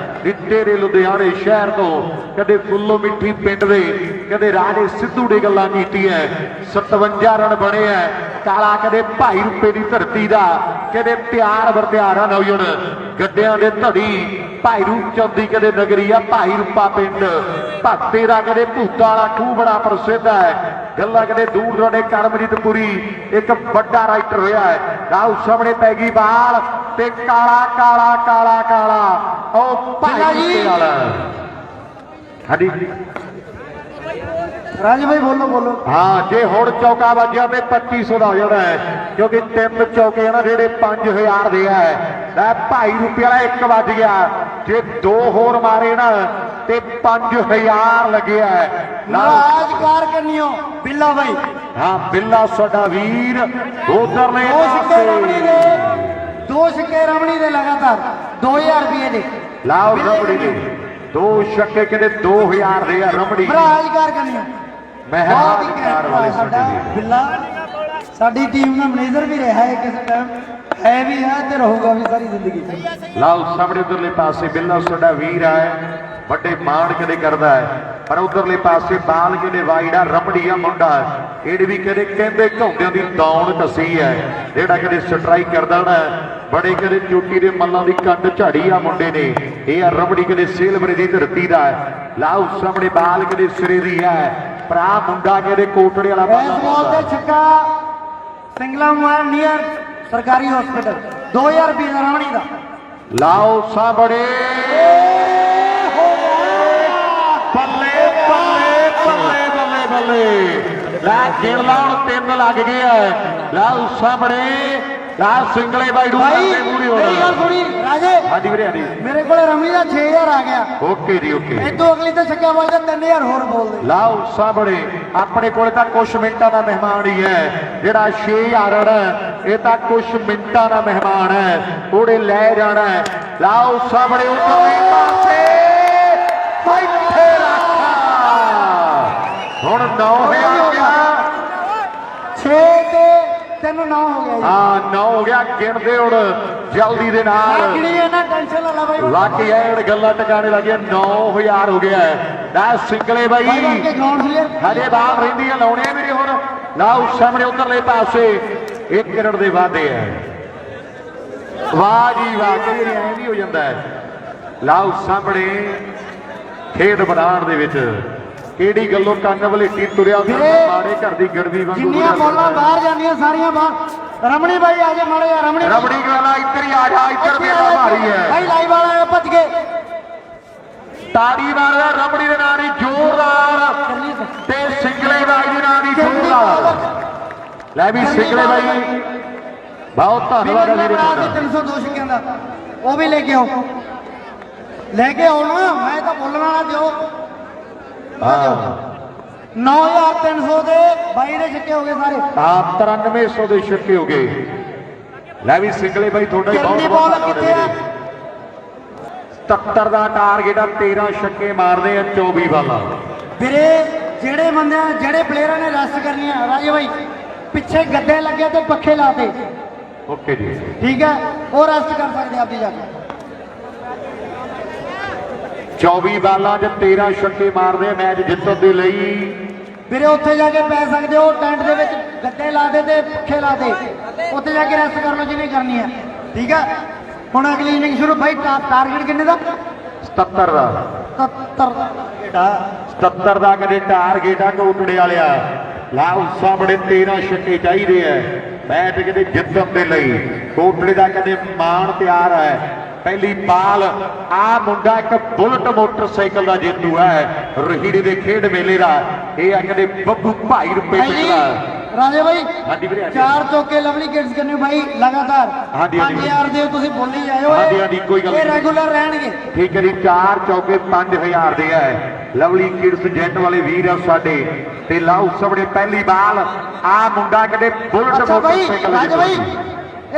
A: ਨੀ ਤੇਰੇ ਲੁਧਿਆਣੇ ਸ਼ਹਿਰ ਤੋਂ ਕਦੇ ਫੁੱਲੋ ਮਿੱਠੀ ਪਿੰਡ ਦੇ ਕਦੇ ਰਾਜੇ ਸਿੱਧੂ ਦੀ ਗੱਲਾਂ ਕੀਤੀਆਂ। 57 ਰਨ ਬਣੇ ਆ। ਕਾਲਾ ਕਦੇ ਭਾਈ ਰੁਪਏ ਦੀ ਧਰਤੀ ਦਾ ਕਦੇ ਤਿਆਰ ਵਰ ਤਿਆਰ ਨੌਜਵਾਨ ਗੱਡਿਆਂ ਦੇ ਧੜੀ ਭਾਈ ਰੂਪ ਚੰਦੀ ਕਦੇ ਨਗਰੀ ਆ ਭਾਈ ਰੂਪਾ ਪਿੰਡ ਭਗਤੇ ਦਾ ਕਦੇ ਭੂਤਾਂ ਵਾਲਾ ਖੂਹ ਬੜਾ ਪ੍ਰਸਿੱਧ ਹੈ ਗੱਲਾਂ ਕਦੇ ਦੂਰ ਦਰਾਡੇ ਕਰਮਜੀਤਪੁਰੀ ਇੱਕ ਵੱਡਾ ਰਾਈਟਰ ਹੋਇਆ ਹੈ ਲਾਓ ਸਾਹਮਣੇ ਪੈ ਗਈ ਬਾਲ ਤੇ ਕਾਲਾ ਕਾਲਾ ਕਾਲਾ ਕਾਲਾ ਉਹ ਭਾਈ ਰੂਪੇ ਵਾਲਾ ਹਾਂਜੀ
B: राजे भाई बोलो बोलो
A: ਹਾਂ ਜੇ ਹੁਣ ਚੌਕਾ ਵੱਜਿਆ ਤੇ 2500 ਦਾ ਹੋ ਜਾਣਾ ਹੈ ਕਿਉਂਕਿ ਤਿੰਨ ਚੌਕੇ ਆ ਨਾ ਜਿਹੜੇ 5000 ਦੇ ਆ ਲੈ ਭਾਈ ਰੁਪਏ ਵਾਲਾ ਇੱਕ ਵੱਜ ਗਿਆ ਜੇ ਦੋ ਹੋਰ ਮਾਰੇ ਨਾ ਤੇ 5000 ਲੱਗਿਆ
B: राजकार करनी हो बिल्ला भाई
A: ਹਾਂ ਬਿੱਲਾ ਸਾਡਾ ਵੀਰ ਉਧਰਲੇ
B: दो सिक्के रमणी दे
A: ਪਾਸੇ
B: दो सिक्के रमणी दे लगातार 2000 रुपये दे
A: ਲਾਓ ਰਮੜੀ ਦੇ ਦੋ ਛੱਕੇ ਕਿਤੇ 2000 ਦੇ ਆ ਰਮੜੀ
B: राजकार करनी हो बहुत ही
A: ਮਹਿਰਾਜ
B: घैंट
A: ਵਾਲੇ
B: है
A: ਸਾਡੇ
B: साडा
A: ਵੀਰ
B: बिल्ला साडी टीम का मैनेजर भी रहा है किसी टाइम है भी है ते रहूगा भी सारी जिंदगी
A: ਲਾਓ ਸਾਹਮਣੇ ਉਧਰਲੇ ਪਾਸੇ ਬਿੱਲਾ ਸਾਡਾ ਵੀਰ ਹੈ ਵੱਡੇ ਮਾਣ ਕਦੇ ਕਰਦਾ ਹੈ ਪਰ ਉਧਰਲੇ ਪਾਸੇ ਬਾਲ ਕਿਤੇ ਵਾਈਡਾ ਰਮੜੀਆ ਮੁੰਡਾ ਇਹ ਵੀ ਕਦੇ ਕਹਿੰਦੇ ਘੌਂਦਿਆਂ ਦੀ ਦੌਣ ਕੱਸੀ ਹੈ ਜਿਹੜਾ ਕਦੇ ਸਟਰਾਈਕ ਕਰਦਾ ਨਾ ਬੜੇ ਕਦੇ ਚੋਟੀ ਦੇ ਮੱਲਾਂ ਦੀ ਕੰਡ ਝਾੜੀ ਆ ਮੁੰਡੇ ਨੇ ਇਹ ਆ ਰਮੜੀ ਕਦੇ ਸੇਲਵਰੇ ਦੀ ਧਰਤੀ ਦਾ ਹੈ ਲਾਓ ਸਾਹਮਣੇ ਬਾਲ ਕਦੇ ਸਿਰੇ ਦੀ ਹੈ ਭਰਾ ਮੁੰਡਾ ਕਦੇ ਕੋਟੜੇ ਵਾਲਾ
B: इस बॉल से छक्का सिंगला मोबाइल नियर सरकारी हॉस्पिटल 2000 रुपये का रमणी का
A: ਲਾਓ ਸਾਹਮਣੇ ਬੱਲੇ ਬੱਲੇ ਬੱਲੇ ਬੱਲੇ ਬੱਲੇ ਲੈ ਗਿਣ ਲਾਉਣ ਤਿੰਨ ਲੱਗ ਗਏ ਆ ਲਾਓ ਸਾਹਮਣੇ ਲਾ ਸਿੰਗਲੇ ਬਾਈ ਨੂੰ
B: भाई
A: ਕਰਦੇ ਮੂਹਰੇ
B: मेरी गल
A: ਹੋਣਾ
B: सुनी राजे
A: ਹਾਂਜੀ ਵੀਰੇ ਹਾਂਜੀ
B: मेरे को रमणी का 6000 आ गया
A: ਓਕੇ ਜੀ ਓਕੇ
B: इतो अगली तो छक्का बोल 3000 होर बोल दे
A: ਲਾਓ ਸਾਹਮਣੇ ਆਪਣੇ ਕੋਲੇ ਤਾਂ ਕੁਝ ਮਿੰਟਾਂ ਦਾ ਮਹਿਮਾਨ ਹੀ ਹੈ ਜਿਹੜਾ 6000 ਰਣ ਇਹ ਤਾਂ ਕੁਝ ਮਿੰਟਾਂ ਦਾ ਮਹਿਮਾਨ ਹੈ ਉਹਨੇ ਲੈ ਜਾਣਾ ਹੈ ਲਾਓ ਸਾਹਮਣੇ ਉਧਰਲੇ ਪਾਸੇ ਇੱਥੇ ਰੱਖਾ ਹੁਣ 9000 ਗਿਆ
B: 6 ਤੇ 3 9 हो गया
A: ਹਾਂ 9 ਹੋ ਗਿਆ ਗਿਣਦੇ ਹੁਣ ਜਲਦੀ ਦੇ ਨਾਲ
B: गिनी है ना टेंशन ला भाई
A: ਲੱਗ ਐੜ ਗੱਲਾਂ ਟਿਕਾਣੇ ਲੱਗੀਆਂ 9000 ਹੋ ਗਿਆ ਲੈ ਸਿੰਗਲੇ ਬਾਈ
B: भाई के ग्राउंड क्लियर
A: ਹਜੇ ਬਾਲ ਰਹਿੰਦੀ ਆ ਲਾਉਣੇ ਮੇਰੇ ਹੁਣ ਲਾਓ ਸਾਹਮਣੇ ਉਧਰਲੇ ਪਾਸੇ 1 ਕਰੜ ਦੇ ਵਾਅਦੇ ਆ ਵਾਹ ਜੀ ਵਾਹ ਕਈ ਵਾਰੀ ਐਂ ਵੀ ਹੋ ਜਾਂਦਾ ਹੈ ਲਾਓ ਸਾਹਮਣੇ ਖੇਡ ਮੈਦਾਨ ਦੇ ਵਿੱਚ ਕਿਹੜੀ ਗੱਲੋਂ ਕੰਨ ਵਲੇਟੀ ਤੁਰਿਆ
B: ਵੀਰੇ,
A: ਮਾੜੇ ਘਰ ਦੀ ਗੜਵੀ ਵਾਂਗੂ
B: जिन्नियां बॉलां बाहर जांदियां सारियां बाहर रमणी भाई आ जा माड़े यार रमणी
A: ਰਬੜੀ ਵਾਲਾ ਇੱਧਰ ਹੀ ਆ ਜਾ ਇੱਧਰ ਮੇਰਾ ਭਾਰੀ ਹੈ
B: भाई लाइव वाला भज गए
A: ਤਾੜੀ ਮਾਰਦਾ ਰਬੜੀ ਦੇ ਨਾਲ ਹੀ ਜ਼ੋਰਦਾਰ ਤੇ ਸਿੰਗਲੇ ਬਾਈ ਦੇ ਨਾਲ ਹੀ ਜ਼ੋਰਦਾਰ ਲੈ ਵੀ ਸਿੰਗਲੇ ਬਾਈ ਬਹੁਤ ਧੰਨਵਾਦ ਹੈ ਵੀਰੇ ਤੁਹਾਡਾ
B: 302 ਛੱਕਿਆਂ ਦਾ ਉਹ ਵੀ ਲੈ ਕੇ ਆਓ ਨਾ ਮੈਂ ਤਾਂ ਬੋਲਣਾ ਨਾ ਦਿਓ
A: ਹਾਂ
B: 9300 ਦੇ ਬਾਈ ਦੇ ਛੱਕੇ ਹੋ ਗਏ ਸਾਰੇ
A: ਆਪ 9300 ਦੇ ਛੱਕੇ ਹੋ ਗਏ ਲੈ ਵੀ ਸਿੰਗਲੇ ਬਾਈ ਤੁਹਾਡਾ ਹੀ
B: ਕਿੰਨੀ
A: ਬਹੁਤ
B: ਬਾਲ
A: ਬਹੁਤ
B: ਕਿੱਥੇ ਆ?
A: ਧੰਨਵਾਦ 77 ਦਾ ਟਾਰਗੇਟ ਆ 13 ਛੱਕੇ ਮਾਰਦੇ ਆ 24 ਬਾਲਾਂ
B: ਵੀਰੇ ਜਿਹੜੇ ਪਲੇਅਰਾਂ ਨੇ ਰੈਸਟ ਕਰਨੀ ਹੈ ਰਾਜੇ ਭਾਈ ਪਿੱਛੇ ਗੱਦੇ ਲੱਗੇ ਤੇ ਪੱਖੇ ਲਾਤੇ
A: ਓਕੇ ਜੀ
B: ਠੀਕ ਹੈ ਉਹ ਰੈਸਟ ਕਰ ਸਕਦੇ ਆਪਦੀ ਜਾ ਕੇ
A: 24 ਬਾਲਾਂ 'ਚ 13 ਛੱਕੇ ਮਾਰਦੇ ਆ ਮੈਚ ਜਿੱਤਣ ਦੇ ਲਈ
B: ਵੀਰੇ ਉੱਥੇ ਜਾ ਕੇ ਪੈ ਸਕਦੇ ਹੋ ਟੈਂਟ ਦੇ ਵਿੱਚ ਗੱਦੇ ਲਾ ਦੇ ਤੇ ਪੱਖੇ ਲਾ ਦੇ ਉੱਥੇ ਜਾ ਕੇ ਰੈਸਟ ਕਰ ਲਓ ਜਿਹਨੇ ਕਰਨੀ ਹੈ ਠੀਕ ਹੈ ਹੁਣ ਅਗਲੀ ਇਨਿੰਗ ਸ਼ੁਰੂ ਭਾਈ ਟਾਰਗੇਟ ਕਿੰਨੇ ਦਾ
A: 77 ਦਾ
B: 77
A: 77 ਦਾ ਕਦੇ ਟਾਰਗੇਟ ਆ ਕੋਟੜੇ ਵਾਲਿਆ ਲਾਓ ਸਾਹਮਣੇ 13 ਛੱਕੇ ਚਾਹੀਦੇ ਐ ਮੈਚ ਕਿਤੇ ਜਿੱਤਣ ਦੇ ਲਈ ਕੋਟੜੇ ਦਾ ਕਦੇ ਮਾਣ ਤਿਆਰ ਹੈ ਪਹਿਲੀ ਬਾਲ ਆ ਮੁੰਡਾ ਇੱਕ ਬੁਲਟ ਮੋਟਰਸਾਈਕਲ ਦਾ ਜੇਤੂ ਹੈ ਰਹੀੜੀ ਦੇ ਖੇਡ ਮੇਲੇ ਦਾ ਇਹ ਆ ਕਦੇ ਬੱਬੂ ਭਾਈ ਰੁਪਏ
B: भाई
A: ਪਿੰਡ ਦਾ
B: राजे भाई
A: ਹਾਂਜੀ ਵੀਰੇ ਹਾਂਜੀ।
B: 4 चौके लवली किड्स करने भाई लगातार
A: ਹਾਂਜੀ, ਹਾਂਜੀ।
B: 5000 ਦੇ ਤੁਸੀਂ ਬੋਲੀ ਜਾਇਓ
A: ਹਾਂਜੀ, ਹਾਂਜੀ, ਕੋਈ ਗੱਲ
B: ਇਹ
A: ਨਹੀਂ।
B: ਰੈਗੂਲਰ ਰਹਿਣਗੇ
A: ਠੀਕ ਹੈ ਜੀ 4 ਚੌਕੇ 5000 ਦੇ ਹੈ ਲਵਲੀ ਕਿਡਸ ਜੈਟ ਵਾਲੇ ਵੀਰ ਆ ਸਾਡੇ ਤੇ ਲਾਓ ਸਾਹਮਣੇ ਪਹਿਲੀ ਬਾਲ ਆ ਮੁੰਡਾ ਕਦੇ ਬੁਲਟ
B: ਅੱਛਾ ਭਾਈ
A: ਮੋਟਰਸਾਈਕਲ ਦਾ
B: ਰਾਜੇ ਭਾਈ
A: ਜੇਤੂ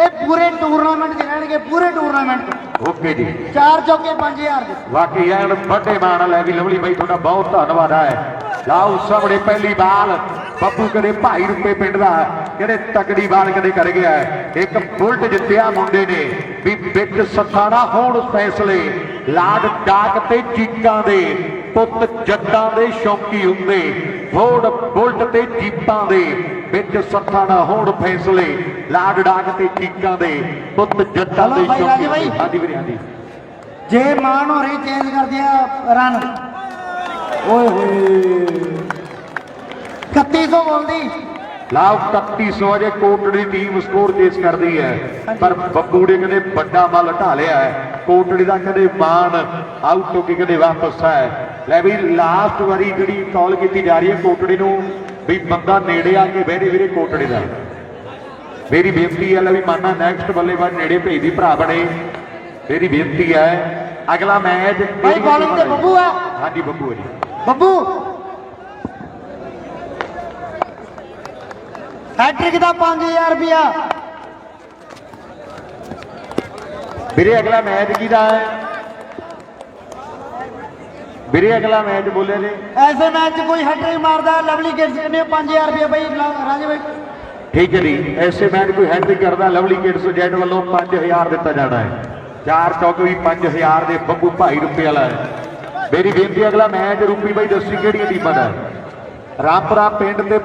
B: ਇਹ ਪੂਰੇ ਟੂਰਨਾਮੈਂਟ 'ਚ ਰਹਿਣਗੇ ਪੂਰੇ ਟੂਰਨਾਮੈਂਟ
A: ਓਕੇ ਜੀ
B: 4 ਚੌਕੇ 5000 ਦੇ
A: ਵਾਕਈ ਐਨ ਵੱਡੇ ਮਾਣ ਲੈ ਵੀ ਲਵਲੀ ਬਾਈ ਤੁਹਾਡਾ ਬਹੁਤ ਧੰਨਵਾਦ ਹੈ ਲਾਓ ਸਾਹਮਣੇ ਪਹਿਲੀ ਬਾਲ ਬੱਬੂ ਕਦੇ ਭਾਈ ਰੁਪਏ ਪਿੰਡ ਦਾ ਕਿਹੜੇ ਤਕੜੀ ਬਾਲ ਕਦੇ ਕਰ ਗਿਆ ਇੱਕ ਬੁਲਟ ਜਿੱਤਿਆ ਮੁੰਡੇ ਨੇ ਵੀ ਵਿੱਚ ਸਥਾਣਾ ਹੋਣ ਫੈਸਲੇ ਲਾਡ ਡਾਕ ਤੇ ਚੀਕਾਂ ਦੇ ਪੁੱਤ ਜੱਟਾਂ ਦੇ ਸ਼ੌਕੀ ਹੁੰਦੇ ਫੋੜ ਬੁਲਟ ਤੇ ਜੀਪਾਂ ਦੇ ਵਿੱਚ ਸੱਥਾਂ ਨਾ ਹੋਣ ਫੈਸਲੇ ਲਾਡ ਡਾਕ ਤੇ ਚੀਕਾਂ ਦੇ ਪੁੱਤ ਜੱਟਾਂ ਦੇ
B: ਹਲੋ ਭਾਈ,
A: ਸ਼ੌਕੀ
B: ਰਾਜੇ ਭਾਈ।
A: ਹੁੰਦੇ। ਹਾਂਜੀ ਵੀਰੇ ਹਾਂਜੀ
B: ਜੇ ਮਾਨ ਹੋ ਰਹੀ ਚੇਂਜ ਕਰ ਦਿਆ ਰਨ ਓਏ ਹੋਏ 3100 ਬੋਲਦੀ
A: ਲਾਓ 3100 ਅਜੇ ਕੋਟੜੀ ਟੀਮ ਸਕੋਰ ਚੇਸ ਕਰਦੀ ਹੈ ਪਰ ਬੱਬੂ ਨੇ ਕਦੇ ਵੱਡਾ ਮੱਲ ਢਾ ਲਿਆ ਹੈ ਕੋਟੜੀ ਦਾ ਕਦੇ ਮਾਨ ਆਊਟ ਹੋ ਕੇ ਕਦੇ ਵਾਪਸ ਹੈ ਲੈ ਵੀ ਲਾਸਟ ਵਾਰੀ ਜਿਹੜੀ ਕਾਲ ਕੀਤੀ ਜਾ ਰਹੀ ਹੈ ਕੋਟੜੀ ਨੂੰ ਵੀ ਬੰਦਾ ਨੇੜੇ ਆ ਕੇ ਬਹਿਰੇ ਵੀਰੇ ਕੋਟੜੀ ਦਾ ਮੇਰੀ ਬੇਨਤੀ ਹੈ ਲੈ ਵੀ ਮਾਨਾ ਨੈਕਸਟ ਬੱਲੇਬਾਜ਼ ਨੇੜੇ ਭੇਜਦੀ ਭਰਾ ਬਣੇ ਮੇਰੀ ਬੇਨਤੀ ਹੈ ਅਗਲਾ ਮੈਚ
B: ਭਾਈ ਬੋਲਿੰਗ ਤੇ ਬੱਬੂ ਆ
A: ਹਾਂਜੀ ਬੱਬੂ ਹੈ ਜੀ
B: ਬੱਬੂ ਹੈਟ੍ਰਿਕ ਦਾ 5000 ਰੁਪਿਆ
A: ਵੀਰੇ ਅਗਲਾ ਮੈਚ ਕਿਹਦਾ ਹੈ ਵੀਰੇ ਅਗਲਾ ਮੈਚ ਬੋਲਿਆ ਜੀ
B: ਐਸੇ ਮੈਚ 'ਚ ਕੋਈ ਹੈਟ੍ਰਿਕ ਮਾਰਦਾ ਲਵਲੀ ਕਿਡਸ ਨੇ 5000 ਰੁਪਿਆ ਭਾਈ ਰਾਜੇ ਭਾਈ
A: ਠੀਕ ਹੈ ਜੀ ਐਸੇ ਮੈਚ ਕੋਈ ਹੈਟ੍ਰਿਕ ਕਰਦਾ ਲਵਲੀ ਕਿਡਸ ਜੈਟ ਵੱਲੋਂ 5000 ਦਿੱਤਾ ਜਾਣਾ ਹੈ 4 ਚੌਕੇ ਵੀ 5000 ਦੇ ਬੱਬੂ ਭਾਈ ਰੁਪਏ ਵਾਲਾ ਹੈ ਮੇਰੀ ਬੇਨਤੀ ਅਗਲਾ ਮੈਚ ਰੂਪੀ ਬਾਈ ਦੱਸੀ ਕਿਹੜੀਆਂ ਟੀਮਾਂ ਦਾ ਰਾਮਪੁਰਾ ਪਿੰਡ ਤੇ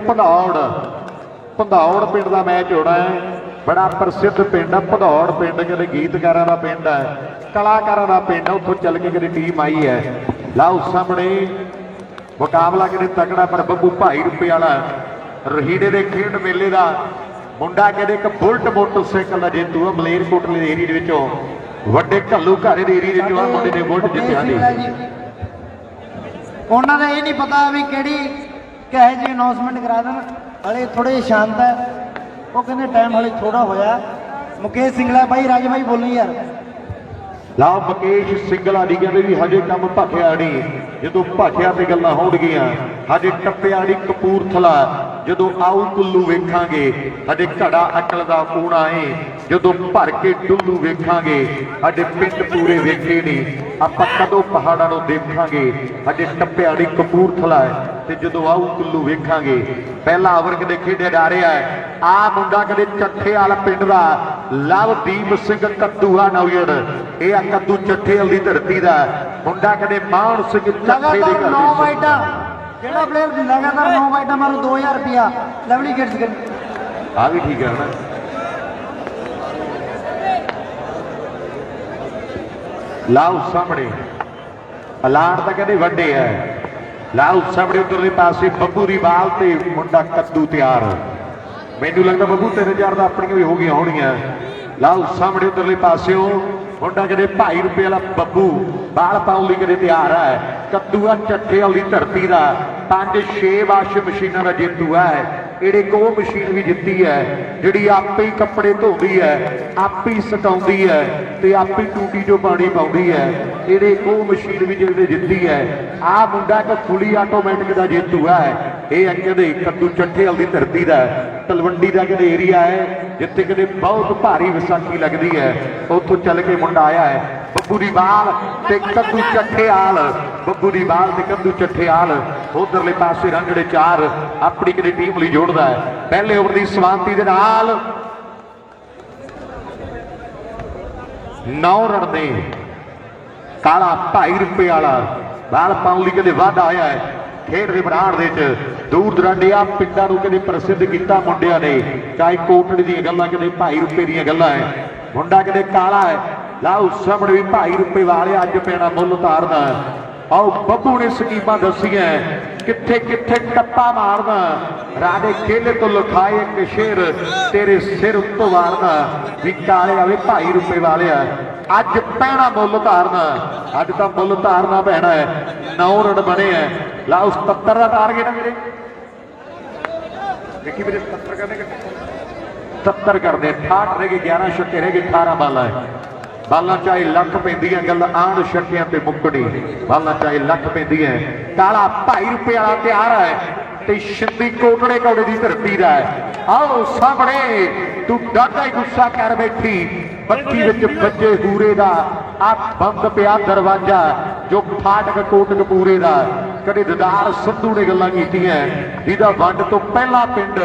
A: ਭੰਦੌੜ ਪਿੰਡ ਦਾ ਮੈਚ ਹੋਣਾ ਹੈ ਬੜਾ ਪ੍ਰਸਿੱਧ ਪਿੰਡ ਹੈ ਭੰਦੌੜ ਪਿੰਡ ਜਿਹੜੇ ਗੀਤਕਾਰਾਂ ਦਾ ਪਿੰਡ ਹੈ ਕਲਾਕਾਰਾਂ ਦਾ ਪਿੰਡ ਹੈ ਉੱਥੋਂ ਚੱਲ ਕੇ ਕਿਹੜੀ ਟੀਮ ਆਈ ਹੈ ਲਾਓ ਸਾਹਮਣੇ ਮੁਕਾਬਲਾ ਕਿਹੜੇ ਤਕੜਾ ਪਰ ਬੱਬੂ ਭਾਈ ਰੁਪਏ ਵਾਲਾ ਰਹੀੜੇ ਦੇ ਖੇਡ ਮੇਲੇ ਦਾ ਮੁੰਡਾ ਕਹਿੰਦੇ ਇੱਕ ਬੁਲਟ ਮੋਟਰਸਾਈਕਲ ਦਾ ਜੇਤੂ ਹੈ ਮਲੇਰਕੋਟਲੇ ਦੇ ਏਰੀਏ ਦੇ ਵਿੱਚੋਂ ਵੱਡੇ ਘੱਲੂ ਘਾਰੇ ਦੇ ਏਰੀਏ ਦੇ ਵਿੱਚੋਂ ਮੁੰਡੇ ਨੇ ਬੁਲਟ ਜਿੱਤਿਆ ਦੀ
B: ਉਹਨਾਂ ਦਾ ਇਹ ਨਹੀਂ ਪਤਾ ਵੀ ਕਿਹੜੀ ਕਹੇ ਜੀ ਅਨਾਉਂਸਮੈਂਟ ਕਰਾ ਦੇਣ ਹਲੇ ਥੋੜੇ ਸ਼ਾਂਤ ਹੈ ਉਹ ਕਹਿੰਦੇ ਟਾਈਮ ਹਲੇ ਥੋੜਾ ਹੋਇਆ ਮੁਕੇਸ਼ ਸਿੰਘਲਾ ਭਾਈ ਰਾਜੇ ਭਾਈ ਬੋਲੋ ਯਾਰ
A: ਲਾਓ ਮੁਕੇਸ਼ ਸਿੰਘਲਾ ਦੀ ਕਹਿੰਦੇ ਵੀ ਹਜੇ ਕੰਮ ਭਖਿਆ ਨਹੀਂ ਜਦੋਂ ਭਖਿਆ ਤੇ ਗੱਲਾਂ ਹੋਣਗੀਆਂ ਹਜੇ ਟੱਪਿਆ ਨਹੀਂ ਕਪੂਰਥਲਾ ਜਦੋਂ ਆਊ ਕੁੱਲੂ ਵੇਖਾਂਗੇ ਹਜੇ ਘੜਾ ਅਕਲ ਦਾ ਕੂਣਾ ਏ ਜਦੋਂ ਭਰ ਕੇ ਡੁੱਲੂ ਵੇਖਾਂਗੇ ਹਜੇ ਪਿੰਡ ਪੂਰੇ ਵੇਖੇ ਨਹੀਂ ਆਪਾਂ ਕਦੋਂ ਪਹਾੜਾਂ ਨੂੰ ਦੇਖਾਂਗੇ ਹਜੇ ਟੱਪਿਆ ਨਹੀਂ ਕਪੂਰਥਲਾ ਤੇ ਜਦੋਂ ਆਊ ਕੁੱਲੂ ਵੇਖਾਂਗੇ ਪਹਿਲਾ ਓਵਰ ਕਦੇ ਖੇਡਿਆ ਜਾ ਰਿਹਾ ਹੈ ਆ ਮੁੰਡਾ ਕਦੇ ਚੱਠੇ ਵਾਲਾ ਪਿੰਡ ਦਾ ਲਵਦੀਪ ਸਿੰਘ ਕੱਦੂਆ ਨੌਜੜ ਇਹ ਆ ਕੱਦੂ ਚੱਠੇ ਵਾਲੀ ਧਰਤੀ ਦਾ ਮੁੰਡਾ ਕਦੇ ਮਾਨ ਸਿੰਘ ਚੱਠੇ ਦੇ ਘਰ
B: 9 ਵਾਈਟਾਂ ਜਿਹੜਾ ਪਲੇਅਰ ਲਗਾਤਾਰ 9 ਵਾਈਟਾਂ ਮਾਰੂ 2000 ਰੁਪਿਆ ਲਵਲੀ ਕਿਡਸ
A: ਆ ਵੀ ਠੀਕ ਹੈ ਨਾ ਲਾਓ ਸਾਹਮਣੇ ਅਲਾਟ ਤਾਂ ਕਹਿੰਦੇ ਵੱਡੇ ਹੈ ਲਾਓ ਸਾਹਮਣੇ ਉਧਰਲੇ ਪਾਸੇ ਬੱਬੂ ਦੀ ਬਾਲ ਤੇ ਮੁੰਡਾ ਕੱਦੂ ਤਿਆਰ ਮੈਨੂੰ ਲੱਗਦਾ ਬੱਬੂ 3000 ਦਾ ਆਪਣੀਆਂ ਵੀ ਹੋ ਗਈਆਂ ਹੋਣੀਆਂ ਲਾਓ ਸਾਹਮਣੇ ਉਧਰਲੇ ਪਾਸਿਓਂ ਮੁੰਡਾ ਕਹਿੰਦੇ ਭਾਈ ਰੁਪਏ ਵਾਲਾ ਬੱਬੂ ਬਾਲ ਪਾਉਣ ਲਈ ਕਦੇ ਤਿਆਰ ਹੈ ਕੱਦੂਆ ਚੱਠੇ ਵਾਲੀ ਧਰਤੀ ਦਾ 5-6 ਵਾਸ਼ਿੰਗ ਮਸ਼ੀਨਾਂ ਦਾ ਜੇਤੂ ਹੈ ਇਹੜੇ ਕੋ ਮਸ਼ੀਨ ਵੀ ਜਿੱਤੀ ਹੈ ਜਿਹੜੀ ਆਪੇ ਹੀ ਕੱਪੜੇ ਧੋਂਦੀ ਹੈ ਆਪੇ ਹੀ ਸੁਕਾਉਂਦੀ ਹੈ ਤੇ ਆਪੇ ਟੂਟੀ ਚੋਂ ਪਾਣੀ ਪਾਉਂਦੀ ਹੈ ਇਹੜੇ ਕੋ ਮਸ਼ੀਨ ਵੀ ਜਿਹੜੇ ਜਿੱਤੀ ਹੈ ਆਹ ਮੁੰਡਾ ਇੱਕ ਫੁੱਲੀ ਆਟੋਮੈਟਿਕ ਦਾ ਜੇਤੂ ਹੈ ਇਹ ਕਹਿੰਦੇ ਕੱਦੂ ਚੱਠੇ ਵਾਲੀ ਧਰਤੀ ਦਾ ਤਲਵੰਡੀ ਦਾ ਕਿਹੜੇ ਏਰੀਆ ਹੈ ਜਿੱਥੇ ਕਿਤੇ ਬਹੁਤ ਭਾਰੀ ਵਿਸਾਖੀ ਲੱਗਦੀ ਹੈ ਉੱਥੋਂ ਚੱਲ ਕੇ ਮੁੰਡਾ ਆਇਆ ਹੈ ਬੱਬੂ ਦੀ ਬਾਲ ਤੇ ਕੱਦੂ ਚੱਠੇਆਲ ਬੱਬੂ ਦੀ ਬਾਲ ਤੇ ਕੱਦੂ ਚੱਠੇਆਲ ਉਧਰਲੇ ਪਾਸੇ ਰੰਗੜੇ 4 ਆਪਣੀ ਕਿਹੜੀ ਟੀਮ ਲਈ ਜੋੜਦਾ ਹੈ ਪਹਿਲੇ ਓਵਰ ਦੀ ਸਮਾਪਤੀ ਦੇ ਨਾਲ 9 ਰਨ ਦੇ ਕਾਲਾ ਭਾਈ ਰੁਪਏ ਵਾਲਾ ਬਾਲ ਪਾਉਣ ਲਈ ਕਿਤੇ ਵਾਧਾ ਆਇਆ ਹੈ ਖੇਡ ਦੇ ਮੈਦਾਨ ਦੇ ਵਿੱਚ ਦੂਰ ਦਰਾਡੇ ਆ ਪਿੰਡਾਂ ਨੂੰ ਕਿਤੇ ਪ੍ਰਸਿੱਧ ਕੀਤਾ ਮੁੰਡਿਆਂ ਨੇ ਚਾਹੇ ਕੋਟੜੀ ਦੀਆਂ ਗੱਲਾਂ ਕਿਤੇ ਭਾਈ ਰੁਪਏ ਦੀਆਂ ਗੱਲਾਂ ਹੈ ਮੁੰਡਾ ਕਿਤੇ ਕਾਲਾ ਹੈ ਲਾਓ ਸਾਹਮਣੇ ਵੀ ਭਾਈ ਰੁਪਏ ਵਾਲੇ ਅੱਜ ਪੈਣਾ ਮੁੱਲ ਉਤਾਰਦਾ ਆਓ ਬੱਬੂ ਨੇ ਸਕੀਮਾਂ ਦੱਸੀਆਂ ਕਿੱਥੇ ਕਿੱਥੇ ਟੱਪਾ ਮਾਰਦਾ ਰਾਜੇ ਖੇਲੇ ਤੋਂ ਲੁਕਾਏ ਇੱਕ ਸ਼ੇਰ ਤੇਰੇ ਸਿਰ ਉੱਤੋਂ ਵਾਰਦਾ ਵੀ ਕਾਲੇ ਆਵੇ ਭਾਈ ਰੁਪਏ ਵਾਲਿਆ ਅੱਜ ਪੈਣਾ ਮੁੱਲ ਉਤਾਰਨਾ ਅੱਜ ਤਾਂ ਮੁੱਲ ਉਤਾਰਨਾ ਪੈਣਾ ਹੈ 9 ਰਨ ਬਣੇ ਹੈ ਲਾਓ 77 ਦਾ ਟਾਰਗੇਟ ਹੈ ਵੀਰੇ ਦੇਖੀ ਵੀਰੇ 77 ਕਰਨੇ 70 ਕਰਦੇ 68 ਰਹਿ ਗਏ 11 ਛੱਕੇ ਰਹਿ ਗਏ 18 ਬਾਲਾਂ ਬਾਲਾਂ ਚਾਹੇ ਲੱਖ ਪੈਂਦੀਆਂ ਗੱਲ ਆਣ ਛੱਕਿਆਂ ਤੇ ਮੁੱਕੜੀ ਬਾਲਾਂ ਚਾਹੇ ਲੱਖ ਪੈਂਦੀਆਂ ਕਾਲਾ ਭਾਈ ਰੁਪਏ ਵਾਲਾ ਤਿਆਰ ਹੈ ਤੇ ਛਿੰਦੀ ਕੋਟੜੇ ਕੌੜੇ ਦੀ ਧਰਤੀ ਦਾ ਹੈ ਆਓ ਸਾਹਮਣੇ ਤੂੰ ਡਾਢਾ ਹੀ ਗੁੱਸਾ ਕਰ ਬੈਠੀ ਬੱਤੀ ਵਿੱਚ ਵੱਜੇ ਹੂਰੇ ਦਾ ਆ ਬੰਦ ਪਿਆ ਦਰਵਾਜ਼ਾ ਜੋ ਫਾਟਕ ਕੋਟਕਪੂਰੇ ਦਾ ਕਦੇ ਦਦਾਰ ਸੰਧੂ ਨੇ ਗੱਲਾਂ ਕੀਤੀਆਂ ਜਿਹਦਾ ਵੰਡ ਤੋਂ ਪਹਿਲਾ ਪਿੰਡ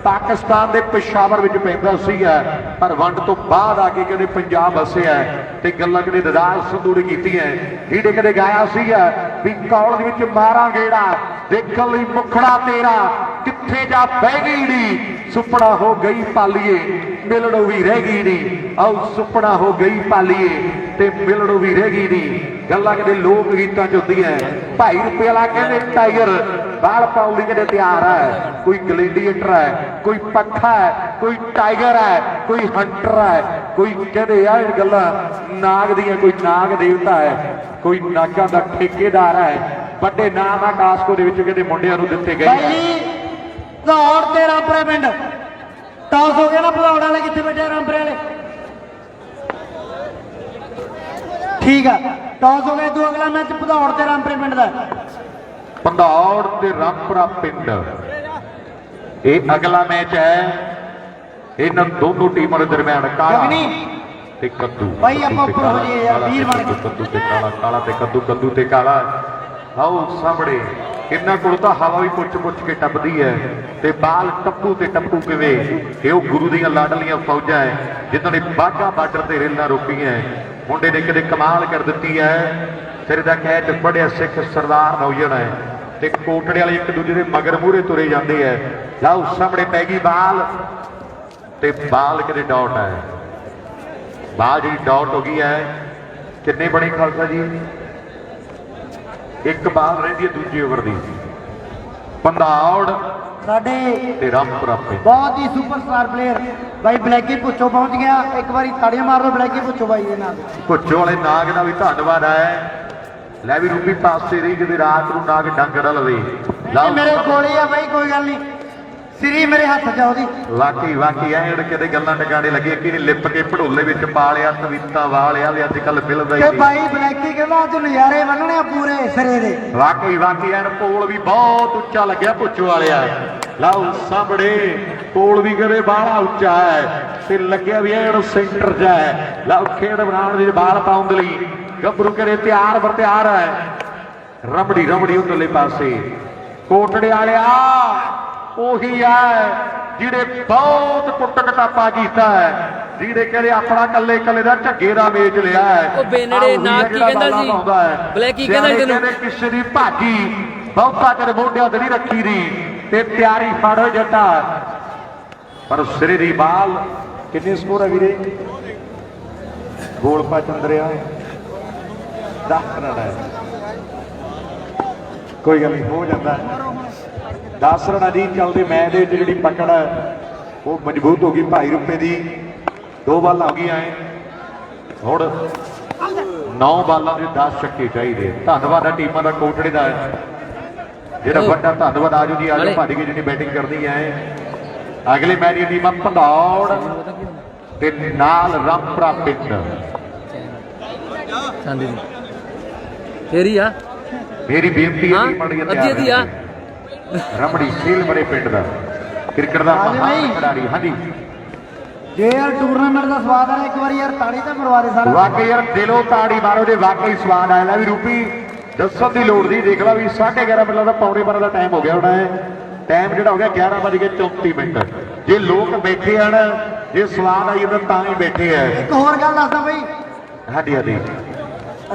A: ਪਾਕਿਸਤਾਨ ਦੇ ਪਸ਼ਾਵਰ ਵਿੱਚ ਪੈਂਦਾ ਸੀਗਾ ਪਰ ਵੰਡ ਤੋਂ ਬਾਅਦ ਆ ਕੇ ਕਦੇ ਪੰਜਾਬ ਵਸਿਆ ਤੇ ਗੱਲਾਂ ਕਦੇ ਦਦਾਰ ਸੰਧੂ ਨੇ ਕੀਤੀਆਂ ਜਿਹਦੇ ਕਦੇ ਗਾਇਆ ਸੀਗਾ ਵੀ ਕਾਲਜ ਵਿੱਚ ਮਾਰਾਂ ਗੇੜਾ ਦੇਖਣ ਲਈ ਮੁਖੜਾ ਤੇਰਾ ਕਿੱਥੇ ਜਾ ਬਹਿ ਗਈ ਨੀ ਸੁਪਨਾ ਹੋ ਗਈ ਪਾਲੀਏ ਮਿਲਣੋਂ ਵੀ ਰਹਿ ਗਈ ਨੀ ਆਓ ਸੁਪਨਾ ਹੋ ਗਈ ਪਾਲੀਏ ਤੇ ਮਿਲਣੋਂ ਵੀ ਰਹਿ ਗਈ ਨਹੀਂ। ਗੱਲਾਂ ਕਿਤੇ ਲੋਕ ਗੀਤਾਂ ਚ ਹੁੰਦੀਆਂ। ਭਾਈ ਰੁਪਏ ਵਾਲਾ ਕਹਿੰਦੇ ਟਾਈਗਰ ਬਾਲ ਪਾਉਣ ਲਈ ਕਹਿੰਦੇ ਤਿਆਰ ਹੈ। ਕੋਈ ਗਲੈਡੀਏਟਰ ਹੈ, ਕੋਈ ਪੱਖਾ ਹੈ, ਕੋਈ ਟਾਈਗਰ ਹੈ, ਕੋਈ ਹੰਟਰ ਹੈ, ਕੋਈ ਕਹਿੰਦੇ ਆ ਇਹ ਗੱਲਾਂ ਨਾਗ ਦੀਆਂ, ਕੋਈ ਨਾਗ ਦੇਵਤਾ ਹੈ, ਕੋਈ ਨਾਗਾਂ ਦਾ ਠੇਕੇਦਾਰ ਹੈ। ਵੱਡੇ ਨਾਮ ਆ ਕਾਸਕੋ ਦੇ ਵਿੱਚ ਕਹਿੰਦੇ ਮੁੰਡਿਆਂ ਨੂੰ ਦਿੱਤੇ ਗਏ
B: ਭਾਈ ਜੀ ਭਦੌੜ ਤੇ ਰਾਮਪੁਰਾ ਪਿੰਡ ਟਾਸ ਹੋ ਗਿਆ ਨਾ। ਭਦੌੜ ਵਾਲੇ ਕਿੱਥੇ ਬੈਠੇ ਰਾਮਪੁਰੇ ਵਾਲੇ? ਠੀਕ ਆ, ਟਾਸ ਹੋ ਗਿਆ। ਦੋ ਅਗਲਾ ਮੈਚ ਭਦੌੜ ਤੇ ਰਾਮਪੁਰੇ ਪਿੰਡ ਦਾ।
A: ਭਦੌੜ ਤੇ ਰਾਮਪੁਰਾ ਪਿੰਡ ਇਹ ਅਗਲਾ ਮੈਚ ਹੈ। ਇਹਨਾਂ ਦੋਨੋਂ ਟੀਮਾਂ ਦੇ ਦਰਮਿਆਨ ਕਾਲਾ
B: ਗਗਨੀ
A: ਤੇ ਕੱਦੂ।
B: ਭਾਈ ਆਪਾਂ ਉੱਪਰ ਹੋ ਜਾਈਏ ਯਾਰ, ਵੀਰ ਬਣ ਕੇ।
A: ਕੱਦੂ ਤੇ ਕਾਲਾ, ਕਾਲਾ ਤੇ ਕੱਦੂ, ਕੱਦੂ ਤੇ ਕਾਲਾ। ਆਓ ਸਾਹਮਣੇ ਇਹਨਾਂ ਕੋਲ ਤਾਂ ਹਵਾ ਵੀ ਪੁੱਛ ਕੇ ਟੱਪਦੀ ਹੈ ਤੇ ਬਾਲ ਟੱਪੂ ਤੇ ਟੱਪੂ ਕਿਵੇਂ। ਇਹ ਉਹ ਗੁਰੂ ਦੀਆਂ ਲਾਡਲੀਆਂ ਫੌਜਾਂ ਹੈ ਜਿਨ੍ਹਾਂ ਨੇ ਬਾਘਾ ਬਾਰਡਰ ਤੇ ਰੇਲਾਂ ਰੋਕੀਆਂ। ਮੁੰਡੇ ਨੇ ਕਦੇ ਕਮਾਲ ਕਰ ਦਿੱਤੀ ਹੈ। ਸਿਰ ਦਾ ਕੈਚ ਫੜਿਆ ਸਿੱਖ ਸਰਦਾਰ ਨੌਜਣ ਹੈ ਤੇ ਕੋਟੜੇ ਵਾਲੇ ਇੱਕ ਦੂਜੇ ਦੇ ਮਗਰ ਮੂਹਰੇ ਤੁਰੇ ਜਾਂਦੇ ਹੈ। ਲਓ ਸਾਹਮਣੇ ਪੈ ਗਈ ਬਾਲ ਤੇ ਬਾਲ ਕਿਤੇ ਡਾਟ ਹੈ। ਬਾਲ ਜਿਹੜੀ ਡਾਟ ਹੋ ਗਈ ਹੈ। ਕਿੰਨੇ ਬਣੇ ਖਾਲਸਾ ਜੀ? ਇੱਕ ਬਾਲ ਰਹਿੰਦੀ ਹੈ ਦੂਜੀ ਓਵਰ ਦੀ। ਭਦੌੜ
B: ਸਾਡੇ
A: ਤੇ ਰਾਮਪੁਰਾ ਪਿੰਡ
B: ਬਹੁਤ ਹੀ ਸੁਪਰਸਟਾਰ ਪਲੇਅਰ ਭਾਈ ਬਲੈਕੀ ਪੁੱਛੋ ਪਹੁੰਚ ਗਿਆ। ਇੱਕ ਵਾਰੀ ਤਾੜੀਆਂ ਮਾਰ ਲਓ ਬਲੈਕੀ ਪੁੱਛੋ ਬਾਈ ਦੇ ਨਾਲ।
A: ਭੁੱਚੋ ਵਾਲੇ ਨਾਗ ਦਾ ਵੀ ਧੰਨਵਾਦ ਹੈ। ਲੈ ਵੀ ਰੂਪੀ ਪਾਸੇ ਰਹੀ ਜਿਹਦੇ ਰਾਤ ਨੂੰ ਨਾਗ ਡੰਗ ਨਾ ਲਵੇ।
B: ਇਹ ਮੇਰੇ ਕੋਲ ਹੀ ਆ ਬਾਈ, ਕੋਈ ਗੱਲ ਨਹੀਂ। ਸ੍ਰੀ ਮੇਰੇ ਹੱਥ ਚ ਆ ਉਹਦੀ।
A: ਵਾਕਈ ਐ ਕਿਤੇ ਗੱਲਾਂ ਟਿਕਾਣੇ ਲੱਗੇ ਕਿ ਨੇ ਲਿਪ ਕੇ ਭੜੋਲੇ ਵਿੱਚ ਪਾ ਲਿਆ, ਤਵੀਤਾਂ ਵਾਲਿਆ ਵੀ ਅੱਜ ਕੱਲ ਮਿਲਦਾ ਹੀ
B: ਤੇ
A: ਨਹੀਂ।
B: ਬਾਈ ਬਲੈਕੀ ਕਹਿੰਦਾ ਅੱਜ ਨਜ਼ਾਰੇ ਬੰਨਣੇ ਆ ਪੂਰੇ ਸਿਰੇ ਦੇ।
A: ਵਾਕਈ ਐਨ ਪੋਲ ਵੀ ਬਹੁਤ ਉੱਚਾ ਲੱਗਿਆ ਭੁੱਚੋ ਵਾਲਿਆ। ਲਓ ਸਾਹਮਣੇ ਪੋਲ ਵੀ ਕਰੇ ਬਾਹਲਾ ਉੱਚਾ ਹੈ ਤੇ ਲੱਗਿਆ ਵੀ ਐਨ ਸੈਂਟਰ 'ਚ ਹੈ। ਲਓ ਖੇਡ ਬਣਾਉਣ ਦੀ ਬਾਲ ਪਾਉਣ ਦੇ ਲਈ ਗੱਭਰੂ ਕਰੇ ਤਿਆਰ ਬਰ ਤਿਆਰ ਹੈ। ਰਮੜੀ ਉਧਰਲੇ ਪਾਸੇ ਕੋਟੜੇ ਵਾਲਿਆ ਉਹੀ ਹੈ ਜਿਹੜੇ ਬਹੁਤ ਕੁੱਟ ਕਟਾਪਾ ਕੀਤਾ ਹੈ, ਜਿਹੜੇ ਕਹਿੰਦੇ ਆਪਣਾ ਕੱਲੇ ਦਾ ਝੱਗੇ ਦਾ ਮੇਚ ਲਿਆ ਹੈ।
D: ਉਹ ਬੇਨੜੇ ਨਾਗ ਕੀ ਕਹਿੰਦਾ ਸੀ? ਬਲੈਕੀ ਕਹਿੰਦਾ ਸੀ ਤੈਨੂੰ?
A: ਕਿਸੇ ਦੀ ਭਾਜੀ ਬਹੁਤਾ ਚਿਰ ਮੋਢਿਆਂ ਤੇ ਨਹੀਂ ਰੱਖੀ ਦੀ ਤੇ ਤਿਆਰੀ ਫੜ ਜੱਟਾ। ਪਰ ਸਿਰੇ ਦੀ ਬਾਲ ਕਿੰਨੇ ਸਕੋਰ ਹੈ ਵੀਰੇ? ਗੋਲ ਪਾ ਚੰਦਰਿਆ 10 ਰਨ ਹੈ। ਕੋਈ ਗੱਲ ਨਹੀਂ, ਹੋ ਜਾਂਦਾ 10 ਰਨਾਂ ਦੀ ਚੱਲਦੇ ਮੈਚ ਦੇ ਵਿੱਚ ਜਿਹੜੀ ਪਕੜ ਹੈ ਉਹ ਮਜ਼ਬੂਤ ਹੋ ਗਈ ਭਾਈ ਰੁਪਏ ਦੀ। 2 ਬਾਲਾਂ ਹੋ ਗਈਆਂ ਹੁਣ 9 ਬਾਲਾਂ ਦੇ 10 ਛੱਕੇ ਚਾਹੀਦੇ। ਧੰਨਵਾਦ ਹੈ ਟੀਮਾਂ ਦਾ, ਕੋਟੜੇ ਦਾ ਜਿਹੜਾ ਵੱਡਾ ਧੰਨਵਾਦ। ਆਜੋ ਜੀ ਆਜੋ ਭੱਜ ਕੇ ਜਿਹੜੀ ਬੈਟਿੰਗ ਕਰਨੀ ਹੈ। ਅਗਲੇ ਮੈਚ ਦੀ ਟੀਮਾਂ ਭਦੌੜ ਤੇ ਨਾਲ ਰਾਮਪੁਰਾ ਪਿੰਡ।
D: ਚਾਂਦੀ ਦੀ ਤੇਰੀ ਆ
A: ਮੇਰੀ ਬੇਨਤੀ ਹੈ
D: ਹਾਂ
A: ਟੀਮਾਂ ਦੀਆਂ
D: ਅੱਧੀ ਅੱਧੀ ਆ।
A: ਰਮੜੀ ਸੇਲਮਰੇ ਪਿੰਡ ਦਾ ਕ੍ਰਿਕਟ ਦਾ ਮਹਾਨ ਖਿਡਾਰੀ। ਹਾਂਜੀ
B: ਜੇ ਯਾਰ ਟੂਰਨਾਮੈਂਟ ਦਾ ਸਵਾਦ ਆ ਇੱਕ ਵਾਰੀ ਯਾਰ ਤਾੜੀ ਤਾਂ ਮਰਵਾ ਦੇ ਸਾਰਾ।
A: ਵਾਕਈ ਯਾਰ ਦਿਲੋਂ ਤਾੜੀ ਮਾਰੋ ਜੇ ਵਾਕਈ ਸਵਾਦ ਆਇਆ। ਵੀ ਰੂਪੀ ਦੱਸਣ ਦੀ ਲੋੜ ਨਹੀਂ। ਦੇਖ ਲਾ ਵੀ 11:30 ਮਿੰਟ ਦਾ ਪੌਣੇ 12 ਦਾ ਟਾਈਮ ਹੋ ਗਿਆ ਹੋਣਾ ਹੈ। ਟਾਈਮ ਜਿਹੜਾ ਹੋ ਗਿਆ 11:34 ਜੇ ਲੋਕ ਬੈਠੇ ਹਨ, ਜੇ ਸਵਾਦ ਆਈ ਜਾਂਦਾ ਤਾਂ ਹੀ ਬੈਠੇ ਆ।
B: ਇੱਕ ਹੋਰ ਗੱਲ ਦੱਸਦਾ ਬਈ,
A: ਹਾਂਜੀ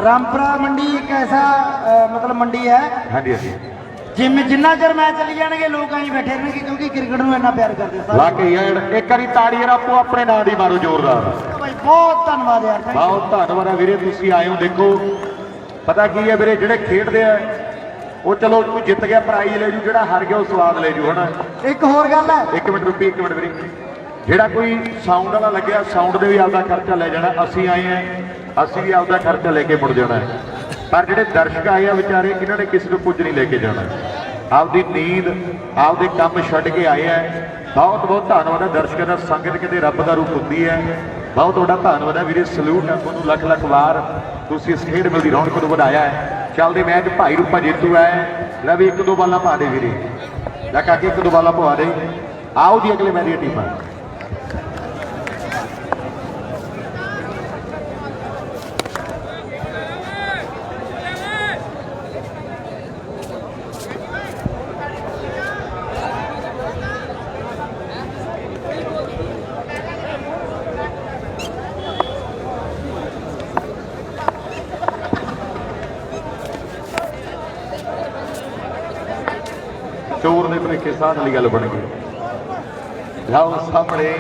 B: ਰਾਮਪੁਰਾ ਮੰਡੀ ਇੱਕ ਐਸਾ ਮਤਲਬ ਮੰਡੀ ਹੈ
A: ਹਾਂਜੀ
B: ਜਿੰਨਾ ਚਿਰ ਮੈਚ ਚੱਲੀ ਜਾਣਗੇ ਲੋਕ ਆਈ ਬੈਠੇ ਰਹਿਣਗੇ ਕਿਉਂਕਿ ਕ੍ਰਿਕਟ ਨੂੰ ਇੰਨਾ ਪਿਆਰ ਕਰਦੇ ਸਾਰੇ।
A: ਵਾਕਈ ਯਾਰ ਇੱਕ ਵਾਰੀ ਤਾੜੀ ਯਾਰ ਆਪੋ ਆਪਣੇ ਨਾਂ ਦੀ ਮਾਰੋ ਜ਼ੋਰਦਾਰ।
B: ਭਾਈ ਬਹੁਤ ਧੰਨਵਾਦ ਯਾਰ, thank you।
A: ਬਹੁਤ ਧੰਨਵਾਦ ਹੈ ਵੀਰੇ, ਤੁਸੀਂ ਆਏ ਹੋ। ਦੇਖੋ ਪਤਾ ਕੀ ਹੈ ਵੀਰੇ, ਜਿਹੜੇ ਖੇਡਦੇ ਆ ਉਹ ਚਲੋ ਕੋਈ ਜਿੱਤ ਗਿਆ ਪ੍ਰਾਈਜ਼ ਲੈ ਜੂ, ਜਿਹੜਾ ਹਾਰ ਗਿਆ ਉਹ ਸਵਾਦ ਲੈ ਜੂ ਹਨਾ।
B: ਇੱਕ ਹੋਰ ਗੱਲ ਹੈ,
A: ਇੱਕ ਮਿੰਟ ਰੁਪੀ, ਇੱਕ ਮਿੰਟ ਵੀਰੇ। ਜਿਹੜਾ ਕੋਈ ਸਾਊਂਡ ਵਾਲਾ ਲੱਗਿਆ ਸਾਊਂਡ ਦੇ ਵੀ ਆਪਦਾ ਖਰਚਾ ਲੈ ਜਾਣਾ। ਅਸੀਂ ਆਏ ਆ, ਅਸੀਂ ਵੀ ਆਪਦਾ ਖਰਚਾ ਲੈ ਕੇ ਮੁੜ ਜਾਣਾ। ਪਰ ਜਿਹੜੇ ਦਰਸ਼ਕ ਆਏ ਆ ਵਿਚਾਰੇ, ਇਹਨਾਂ ਨੇ ਕਿਸੇ ਨੂੰ ਕੁਝ ਨਹੀਂ ਲੈ ਕੇ ਜਾਣਾ। ਆਪਦੀ ਨੀਂਦ ਆਪਦੇ ਕੰਮ ਛੱਡ ਕੇ ਆਏ ਆ। ਬਹੁਤ ਬਹੁਤ ਧੰਨਵਾਦ ਹੈ ਦਰਸ਼ਕਾਂ ਦਾ। ਸੰਗਤ ਕਿਤੇ ਰੱਬ ਦਾ ਰੂਪ ਹੁੰਦੀ ਹੈ। ਬਹੁਤ ਤੁਹਾਡਾ ਧੰਨਵਾਦ ਹੈ ਵੀਰੇ, ਸਲੂਟ ਹੈ ਤੁਹਾਨੂੰ ਲੱਖ ਲੱਖ ਵਾਰ। ਤੁਸੀਂ ਇਸ ਖੇਡ ਮੇਲ ਦੀ ਰੌਣਕ ਨੂੰ ਵਧਾਇਆ ਹੈ। ਚੱਲਦੇ ਮੈਚ ਭਾਈ ਰੂਪਾ ਜੇਤੂ ਹੈ। ਲੈ ਵੀ 1-2 ਬਾਲਾਂ ਪਾ ਦੇ ਵੀਰੇ, ਲੈ ਕਾਕੇ 1-2 ਬਾਲਾਂ ਪਵਾ ਦੇ। ਆਓ ਜੀ ਅਗਲੇ ਮੈਚ ਦੀਆਂ ਟੀਮਾਂ। ਚੋਰ ਦੇ ਭਲੇਖੇ ਸਾਧ ਵਾਲੀ ਗੱਲ ਬਣ ਗਈ। ਲਓ ਸਾਹਮਣੇ,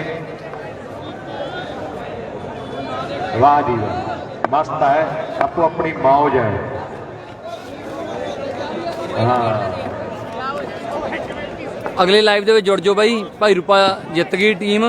A: ਵਾਹ ਜੀ ਵਾਹ, मस्त है, आपको अपनी मौज है। हाँ
D: ਅਗਲੇ ਲਾਈਵ ਦੇ ਵਿੱਚ ਜੁੜ ਜਾਓ ਬਾਈ। ਭਾਈ ਰੂਪਾ ਜਿੱਤ ਗਈ ਟੀਮ।